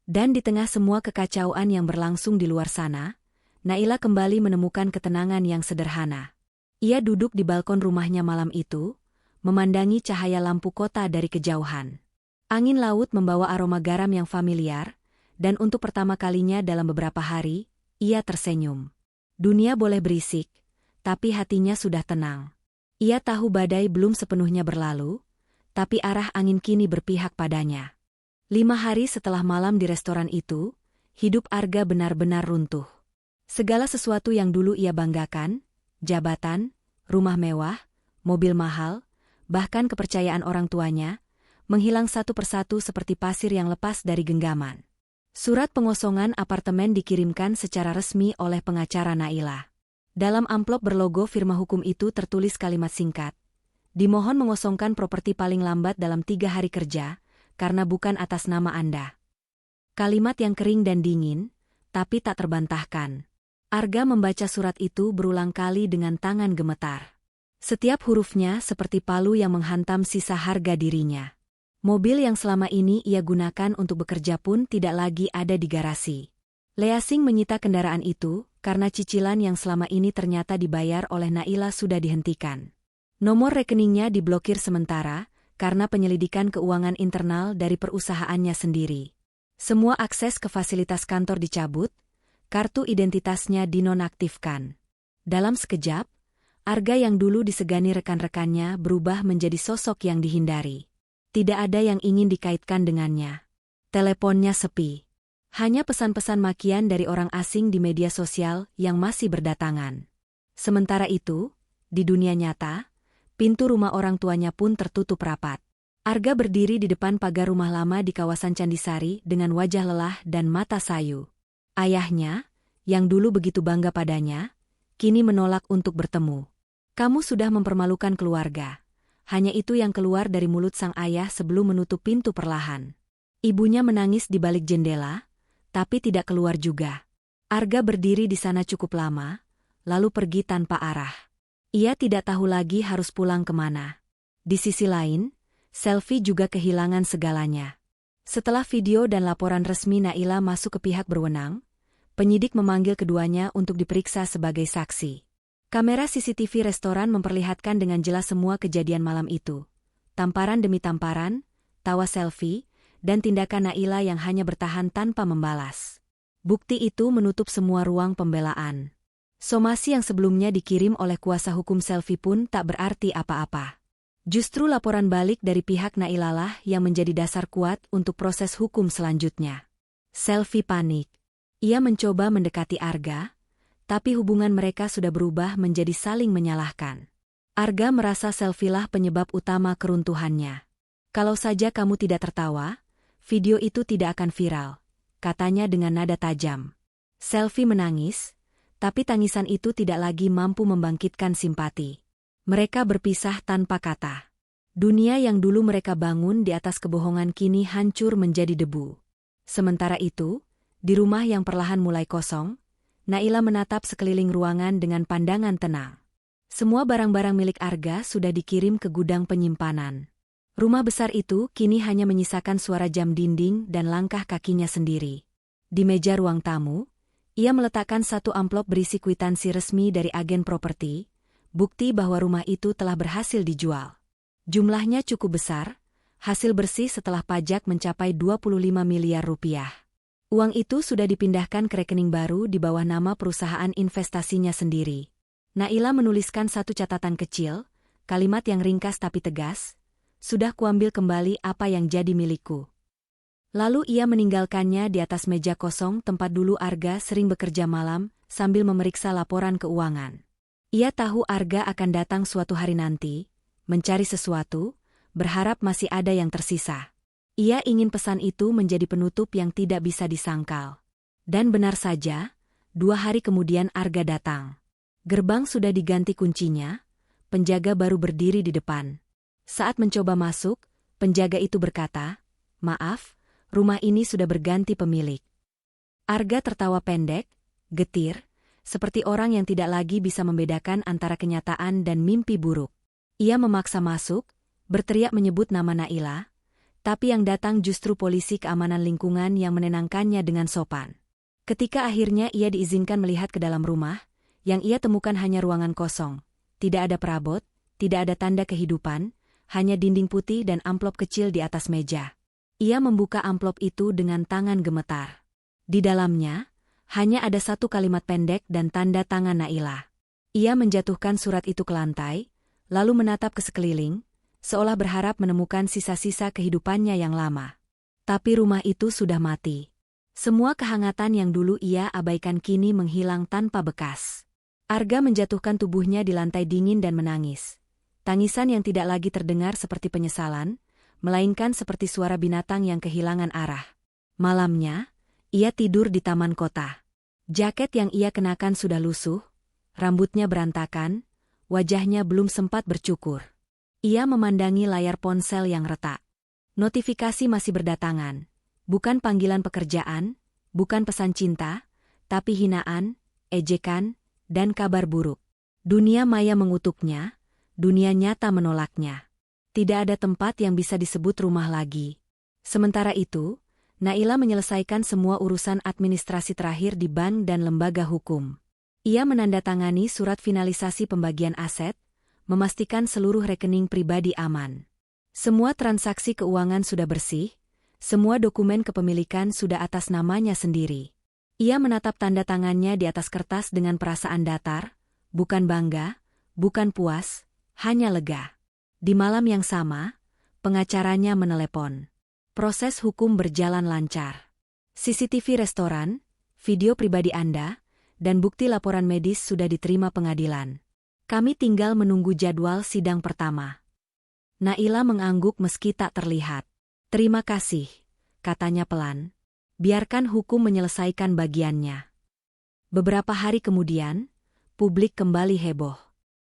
Dan di tengah semua kekacauan yang berlangsung di luar sana, Naila kembali menemukan ketenangan yang sederhana. Ia duduk di balkon rumahnya malam itu, memandangi cahaya lampu kota dari kejauhan. Angin laut membawa aroma garam yang familiar, dan untuk pertama kalinya dalam beberapa hari, ia tersenyum. Dunia boleh berisik, tapi hatinya sudah tenang. Ia tahu badai belum sepenuhnya berlalu, tapi arah angin kini berpihak padanya. 5 hari setelah malam di restoran itu, hidup Arga benar-benar runtuh. Segala sesuatu yang dulu ia banggakan, jabatan, rumah mewah, mobil mahal, bahkan kepercayaan orang tuanya, menghilang satu persatu seperti pasir yang lepas dari genggaman. Surat pengosongan apartemen dikirimkan secara resmi oleh pengacara Naila. Dalam amplop berlogo firma hukum itu tertulis kalimat singkat. Dimohon mengosongkan properti paling lambat dalam 3 hari kerja, karena bukan atas nama Anda. Kalimat yang kering dan dingin, tapi tak terbantahkan. Arga membaca surat itu berulang kali dengan tangan gemetar. Setiap hurufnya seperti palu yang menghantam sisa harga dirinya. Mobil yang selama ini ia gunakan untuk bekerja pun tidak lagi ada di garasi. Leasing menyita kendaraan itu, karena cicilan yang selama ini ternyata dibayar oleh Naila sudah dihentikan. Nomor rekeningnya diblokir sementara, karena penyelidikan keuangan internal dari perusahaannya sendiri. Semua akses ke fasilitas kantor dicabut, kartu identitasnya dinonaktifkan. Dalam sekejap, Arga yang dulu disegani rekan-rekannya berubah menjadi sosok yang dihindari. Tidak ada yang ingin dikaitkan dengannya. Teleponnya sepi. Hanya pesan-pesan makian dari orang asing di media sosial yang masih berdatangan. Sementara itu, di dunia nyata, pintu rumah orang tuanya pun tertutup rapat. Arga berdiri di depan pagar rumah lama di kawasan Candisari dengan wajah lelah dan mata sayu. Ayahnya, yang dulu begitu bangga padanya, kini menolak untuk bertemu. Kamu sudah mempermalukan keluarga. Hanya itu yang keluar dari mulut sang ayah sebelum menutup pintu perlahan. Ibunya menangis di balik jendela, tapi tidak keluar juga. Arga berdiri di sana cukup lama, lalu pergi tanpa arah. Ia tidak tahu lagi harus pulang kemana. Di sisi lain, Selvi juga kehilangan segalanya. Setelah video dan laporan resmi Naila masuk ke pihak berwenang, penyidik memanggil keduanya untuk diperiksa sebagai saksi. Kamera CCTV restoran memperlihatkan dengan jelas semua kejadian malam itu. Tamparan demi tamparan, tawa Selvi, dan tindakan Naila yang hanya bertahan tanpa membalas. Bukti itu menutup semua ruang pembelaan. Somasi yang sebelumnya dikirim oleh kuasa hukum Selvi pun tak berarti apa-apa. Justru laporan balik dari pihak Naila lah yang menjadi dasar kuat untuk proses hukum selanjutnya. Selvi panik. Ia mencoba mendekati Arga, tapi hubungan mereka sudah berubah menjadi saling menyalahkan. Arga merasa Selvilah penyebab utama keruntuhannya. Kalau saja kamu tidak tertawa, video itu tidak akan viral, katanya dengan nada tajam. Selvi menangis, tapi tangisan itu tidak lagi mampu membangkitkan simpati. Mereka berpisah tanpa kata. Dunia yang dulu mereka bangun di atas kebohongan kini hancur menjadi debu. Sementara itu, di rumah yang perlahan mulai kosong, Naila menatap sekeliling ruangan dengan pandangan tenang. Semua barang-barang milik Arga sudah dikirim ke gudang penyimpanan. Rumah besar itu kini hanya menyisakan suara jam dinding dan langkah kakinya sendiri. Di meja ruang tamu, ia meletakkan satu amplop berisi kwitansi resmi dari agen properti, bukti bahwa rumah itu telah berhasil dijual. Jumlahnya cukup besar, hasil bersih setelah pajak mencapai 25 miliar rupiah. Uang itu sudah dipindahkan ke rekening baru di bawah nama perusahaan investasinya sendiri. Naila menuliskan satu catatan kecil, kalimat yang ringkas tapi tegas, "Sudah kuambil kembali apa yang jadi milikku." Lalu ia meninggalkannya di atas meja kosong tempat dulu Arga sering bekerja malam sambil memeriksa laporan keuangan. Ia tahu Arga akan datang suatu hari nanti, mencari sesuatu, berharap masih ada yang tersisa. Ia ingin pesan itu menjadi penutup yang tidak bisa disangkal. Dan benar saja, 2 hari kemudian Arga datang. Gerbang sudah diganti kuncinya, penjaga baru berdiri di depan. Saat mencoba masuk, penjaga itu berkata, "Maaf, rumah ini sudah berganti pemilik." Arga tertawa pendek, getir, seperti orang yang tidak lagi bisa membedakan antara kenyataan dan mimpi buruk. Ia memaksa masuk, berteriak menyebut nama Naila, tapi yang datang justru polisi keamanan lingkungan yang menenangkannya dengan sopan. Ketika akhirnya ia diizinkan melihat ke dalam rumah, yang ia temukan hanya ruangan kosong. Tidak ada perabot, tidak ada tanda kehidupan, hanya dinding putih dan amplop kecil di atas meja. Ia membuka amplop itu dengan tangan gemetar. Di dalamnya, hanya ada satu kalimat pendek dan tanda tangan Naila. Ia menjatuhkan surat itu ke lantai, lalu menatap ke sekeliling, seolah berharap menemukan sisa-sisa kehidupannya yang lama. Tapi rumah itu sudah mati. Semua kehangatan yang dulu ia abaikan kini menghilang tanpa bekas. Arga menjatuhkan tubuhnya di lantai dingin dan menangis. Tangisan yang tidak lagi terdengar seperti penyesalan, melainkan seperti suara binatang yang kehilangan arah. Malamnya, ia tidur di taman kota. Jaket yang ia kenakan sudah lusuh, rambutnya berantakan, wajahnya belum sempat bercukur. Ia memandangi layar ponsel yang retak. Notifikasi masih berdatangan. Bukan panggilan pekerjaan, bukan pesan cinta, tapi hinaan, ejekan, dan kabar buruk. Dunia maya mengutuknya, dunia nyata menolaknya. Tidak ada tempat yang bisa disebut rumah lagi. Sementara itu, Naila menyelesaikan semua urusan administrasi terakhir di bank dan lembaga hukum. Ia menandatangani surat finalisasi pembagian aset, memastikan seluruh rekening pribadi aman. Semua transaksi keuangan sudah bersih, semua dokumen kepemilikan sudah atas namanya sendiri. Ia menatap tanda tangannya di atas kertas dengan perasaan datar, bukan bangga, bukan puas, hanya lega. Di malam yang sama, pengacaranya menelepon. Proses hukum berjalan lancar. CCTV restoran, video pribadi Anda, dan bukti laporan medis sudah diterima pengadilan. Kami tinggal menunggu jadwal sidang pertama. Naila mengangguk meski tak terlihat. Terima kasih, katanya pelan. Biarkan hukum menyelesaikan bagiannya. Beberapa hari kemudian, publik kembali heboh.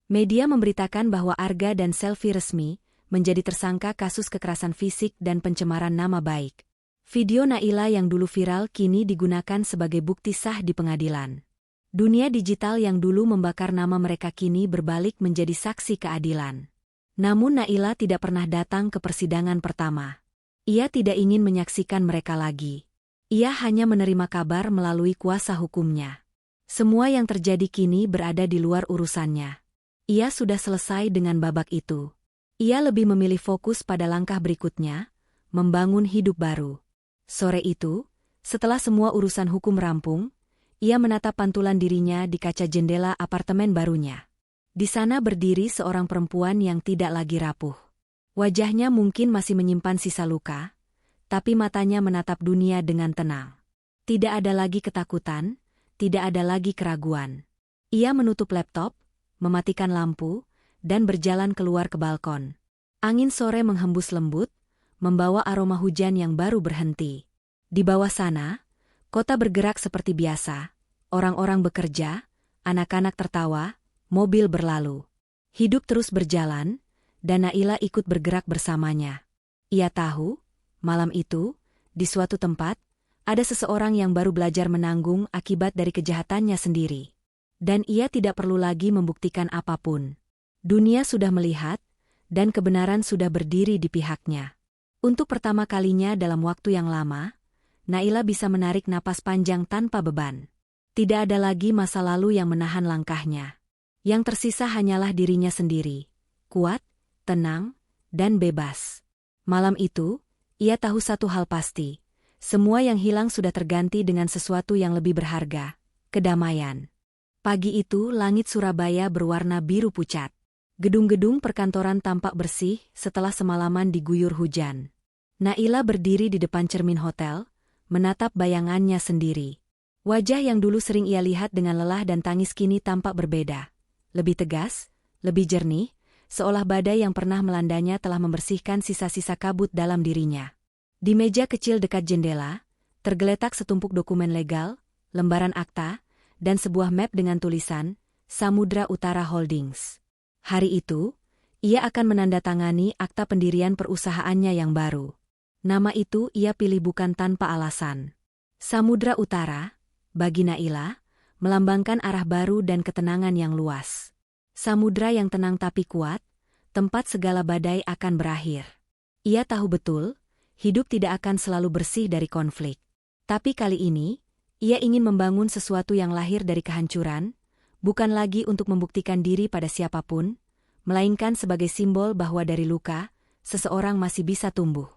Media memberitakan bahwa Arga dan Selvi resmi menjadi tersangka kasus kekerasan fisik dan pencemaran nama baik. Video Naila yang dulu viral kini digunakan sebagai bukti sah di pengadilan. Dunia digital yang dulu membakar nama mereka kini berbalik menjadi saksi keadilan. Namun Naila tidak pernah datang ke persidangan pertama. Ia tidak ingin menyaksikan mereka lagi. Ia hanya menerima kabar melalui kuasa hukumnya. Semua yang terjadi kini berada di luar urusannya. Ia sudah selesai dengan babak itu. Ia lebih memilih fokus pada langkah berikutnya, membangun hidup baru. Sore itu, setelah semua urusan hukum rampung, ia menatap pantulan dirinya di kaca jendela apartemen barunya. Di sana berdiri seorang perempuan yang tidak lagi rapuh. Wajahnya mungkin masih menyimpan sisa luka, tapi matanya menatap dunia dengan tenang. Tidak ada lagi ketakutan, tidak ada lagi keraguan. Ia menutup laptop, mematikan lampu, dan berjalan keluar ke balkon. Angin sore menghembus lembut, membawa aroma hujan yang baru berhenti. Di bawah sana, kota bergerak seperti biasa, orang-orang bekerja, anak-anak tertawa, mobil berlalu. Hidup terus berjalan, dan Naila ikut bergerak bersamanya. Ia tahu, malam itu, di suatu tempat, ada seseorang yang baru belajar menanggung akibat dari kejahatannya sendiri. Dan ia tidak perlu lagi membuktikan apapun. Dunia sudah melihat, dan kebenaran sudah berdiri di pihaknya. Untuk pertama kalinya dalam waktu yang lama, Naila bisa menarik napas panjang tanpa beban. Tidak ada lagi masa lalu yang menahan langkahnya. Yang tersisa hanyalah dirinya sendiri, kuat, tenang, dan bebas. Malam itu, ia tahu satu hal pasti. Semua yang hilang sudah terganti dengan sesuatu yang lebih berharga, kedamaian. Pagi itu langit Surabaya berwarna biru pucat. Gedung-gedung perkantoran tampak bersih setelah semalaman diguyur hujan. Naila berdiri di depan cermin hotel, menatap bayangannya sendiri. Wajah yang dulu sering ia lihat dengan lelah dan tangis kini tampak berbeda. Lebih tegas, lebih jernih, seolah badai yang pernah melandanya telah membersihkan sisa-sisa kabut dalam dirinya. Di meja kecil dekat jendela, tergeletak setumpuk dokumen legal, lembaran akta, dan sebuah map dengan tulisan, Samudra Utara Holdings. Hari itu, ia akan menandatangani akta pendirian perusahaannya yang baru. Nama itu ia pilih bukan tanpa alasan. Samudra Utara, bagi Naila, melambangkan arah baru dan ketenangan yang luas. Samudra yang tenang tapi kuat, tempat segala badai akan berakhir. Ia tahu betul, hidup tidak akan selalu bersih dari konflik. Tapi kali ini, ia ingin membangun sesuatu yang lahir dari kehancuran, bukan lagi untuk membuktikan diri pada siapapun, melainkan sebagai simbol bahwa dari luka, seseorang masih bisa tumbuh.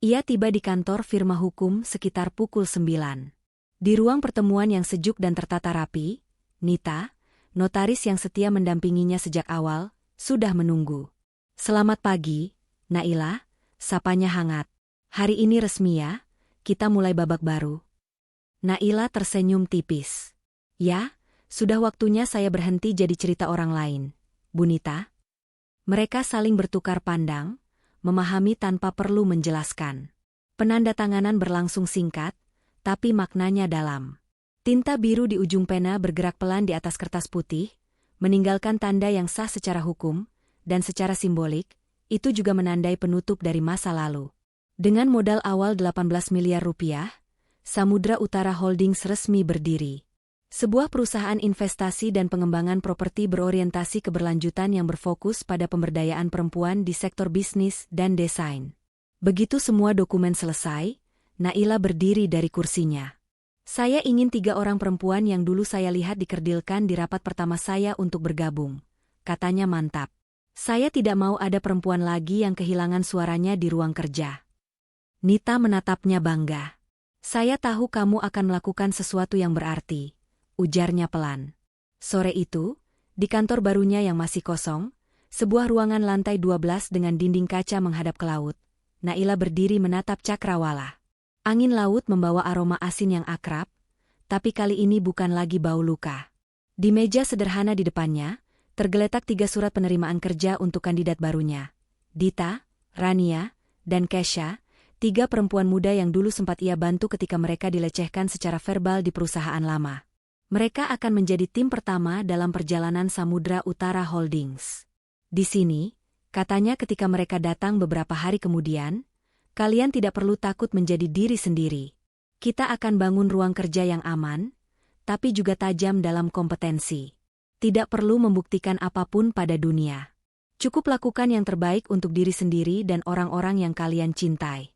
Ia tiba di kantor firma hukum sekitar pukul 9. Di ruang pertemuan yang sejuk dan tertata rapi, Nita, notaris yang setia mendampinginya sejak awal, sudah menunggu. "Selamat pagi, Naila," sapanya hangat. "Hari ini resmi ya, kita mulai babak baru." Naila tersenyum tipis. "Ya, sudah waktunya saya berhenti jadi cerita orang lain, Bu Nita." Mereka saling bertukar pandang, memahami tanpa perlu menjelaskan. Penandatanganan berlangsung singkat, tapi maknanya dalam. Tinta biru di ujung pena bergerak pelan di atas kertas putih, meninggalkan tanda yang sah secara hukum, dan secara simbolik, itu juga menandai penutup dari masa lalu. Dengan modal awal 18 miliar rupiah, Samudra Utara Holdings resmi berdiri. Sebuah perusahaan investasi dan pengembangan properti berorientasi keberlanjutan yang berfokus pada pemberdayaan perempuan di sektor bisnis dan desain. Begitu semua dokumen selesai, Naila berdiri dari kursinya. "Saya ingin 3 orang perempuan yang dulu saya lihat dikerdilkan di rapat pertama saya untuk bergabung," katanya mantap. "Saya tidak mau ada perempuan lagi yang kehilangan suaranya di ruang kerja." Nita menatapnya bangga. "Saya tahu kamu akan melakukan sesuatu yang berarti," ujarnya pelan. Sore itu, di kantor barunya yang masih kosong, sebuah ruangan lantai 12 dengan dinding kaca menghadap ke laut, Naila berdiri menatap cakrawala. Angin laut membawa aroma asin yang akrab, tapi kali ini bukan lagi bau luka. Di meja sederhana di depannya, tergeletak 3 surat penerimaan kerja untuk kandidat barunya. Dita, Rania, dan Kesha, 3 perempuan muda yang dulu sempat ia bantu ketika mereka dilecehkan secara verbal di perusahaan lama. Mereka akan menjadi tim pertama dalam perjalanan Samudra Utara Holdings. Di sini, katanya ketika mereka datang beberapa hari kemudian, "Kalian tidak perlu takut menjadi diri sendiri. Kita akan bangun ruang kerja yang aman, tapi juga tajam dalam kompetensi. Tidak perlu membuktikan apapun pada dunia. Cukup lakukan yang terbaik untuk diri sendiri dan orang-orang yang kalian cintai."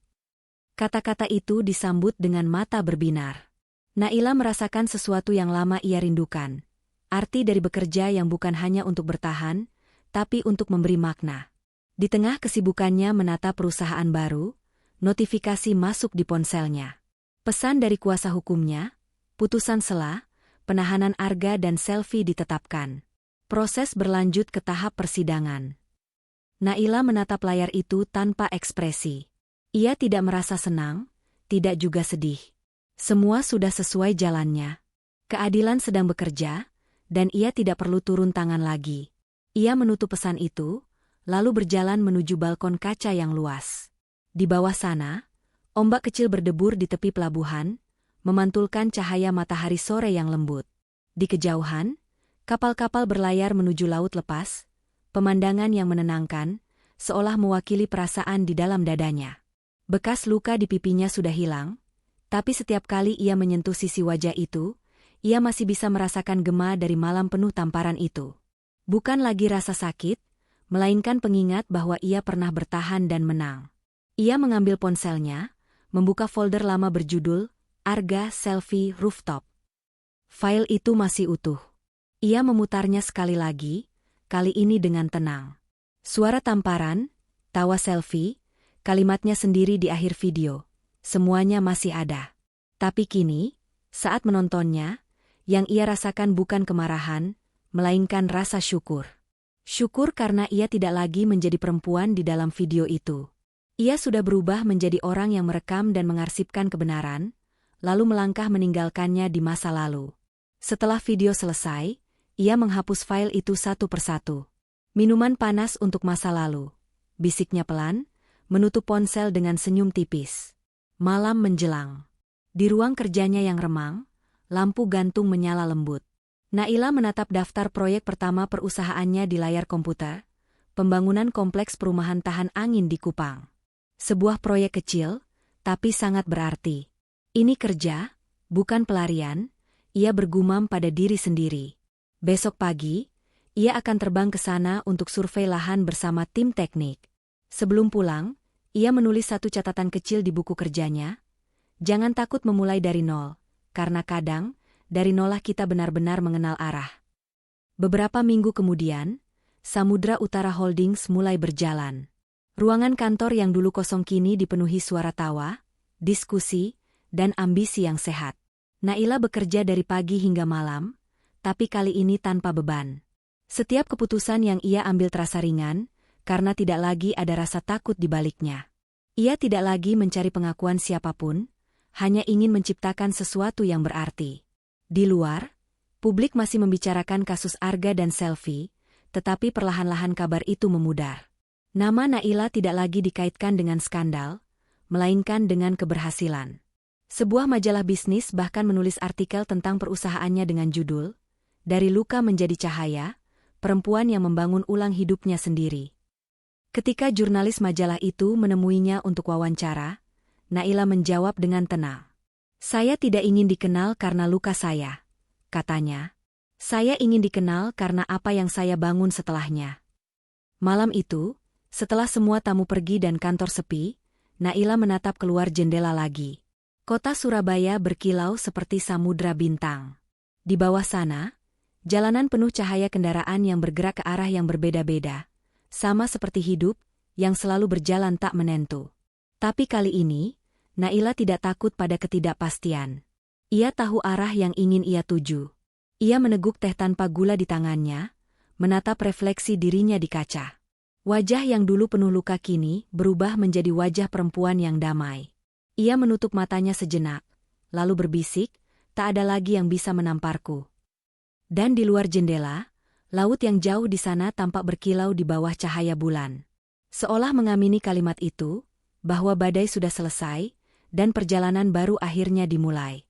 Kata-kata itu disambut dengan mata berbinar. Naila merasakan sesuatu yang lama ia rindukan. Arti dari bekerja yang bukan hanya untuk bertahan, tapi untuk memberi makna. Di tengah kesibukannya menata perusahaan baru, notifikasi masuk di ponselnya. Pesan dari kuasa hukumnya, putusan sela, penahanan arga dan selfie ditetapkan. Proses berlanjut ke tahap persidangan. Naila menatap layar itu tanpa ekspresi. Ia tidak merasa senang, tidak juga sedih. Semua sudah sesuai jalannya. Keadilan sedang bekerja, dan ia tidak perlu turun tangan lagi. Ia menutup pesan itu, lalu berjalan menuju balkon kaca yang luas. Di bawah sana, ombak kecil berdebur di tepi pelabuhan, memantulkan cahaya matahari sore yang lembut. Di kejauhan, kapal-kapal berlayar menuju laut lepas, pemandangan yang menenangkan, seolah mewakili perasaan di dalam dadanya. Bekas luka di pipinya sudah hilang, tapi setiap kali ia menyentuh sisi wajah itu, ia masih bisa merasakan gema dari malam penuh tamparan itu. Bukan lagi rasa sakit, melainkan pengingat bahwa ia pernah bertahan dan menang. Ia mengambil ponselnya, membuka folder lama berjudul Arga Selfie Rooftop. File itu masih utuh. Ia memutarnya sekali lagi, kali ini dengan tenang. Suara tamparan, tawa selfie, kalimatnya sendiri di akhir video. Semuanya masih ada. Tapi kini, saat menontonnya, yang ia rasakan bukan kemarahan, melainkan rasa syukur. Syukur karena ia tidak lagi menjadi perempuan di dalam video itu. Ia sudah berubah menjadi orang yang merekam dan mengarsipkan kebenaran, lalu melangkah meninggalkannya di masa lalu. Setelah video selesai, ia menghapus file itu satu persatu. "Minuman panas untuk masa lalu," bisiknya pelan, menutup ponsel dengan senyum tipis. Malam menjelang. Di ruang kerjanya yang remang, lampu gantung menyala lembut. Naila menatap daftar proyek pertama perusahaannya di layar komputer, pembangunan kompleks perumahan tahan angin di Kupang. Sebuah proyek kecil, tapi sangat berarti. Ini kerja, bukan pelarian, ia bergumam pada diri sendiri. Besok pagi, ia akan terbang ke sana untuk survei lahan bersama tim teknik. Sebelum pulang, ia menulis satu catatan kecil di buku kerjanya. "Jangan takut memulai dari nol, karena kadang, dari nolah kita benar-benar mengenal arah." Beberapa minggu kemudian, Samudra Utara Holdings mulai berjalan. Ruangan kantor yang dulu kosong kini dipenuhi suara tawa, diskusi, dan ambisi yang sehat. Naila bekerja dari pagi hingga malam, tapi kali ini tanpa beban. Setiap keputusan yang ia ambil terasa ringan, karena tidak lagi ada rasa takut di baliknya. Ia tidak lagi mencari pengakuan siapapun, hanya ingin menciptakan sesuatu yang berarti. Di luar, publik masih membicarakan kasus Arga dan Selfie, tetapi perlahan-lahan kabar itu memudar. Nama Naila tidak lagi dikaitkan dengan skandal, melainkan dengan keberhasilan. Sebuah majalah bisnis bahkan menulis artikel tentang perusahaannya dengan judul, "Dari Luka Menjadi Cahaya, Perempuan yang Membangun Ulang Hidupnya Sendiri." Ketika jurnalis majalah itu menemuinya untuk wawancara, Naila menjawab dengan tenang. "Saya tidak ingin dikenal karena luka saya," katanya. "Saya ingin dikenal karena apa yang saya bangun setelahnya." Malam itu, setelah semua tamu pergi dan kantor sepi, Naila menatap keluar jendela lagi. Kota Surabaya berkilau seperti samudra bintang. Di bawah sana, jalanan penuh cahaya kendaraan yang bergerak ke arah yang berbeda-beda, sama seperti hidup, yang selalu berjalan tak menentu. Tapi kali ini, Naila tidak takut pada ketidakpastian. Ia tahu arah yang ingin ia tuju. Ia meneguk teh tanpa gula di tangannya, menatap refleksi dirinya di kaca. Wajah yang dulu penuh luka kini berubah menjadi wajah perempuan yang damai. Ia menutup matanya sejenak, lalu berbisik, "Tak ada lagi yang bisa menamparku." Dan di luar jendela, laut yang jauh di sana tampak berkilau di bawah cahaya bulan. Seolah mengamini kalimat itu, bahwa badai sudah selesai, dan perjalanan baru akhirnya dimulai.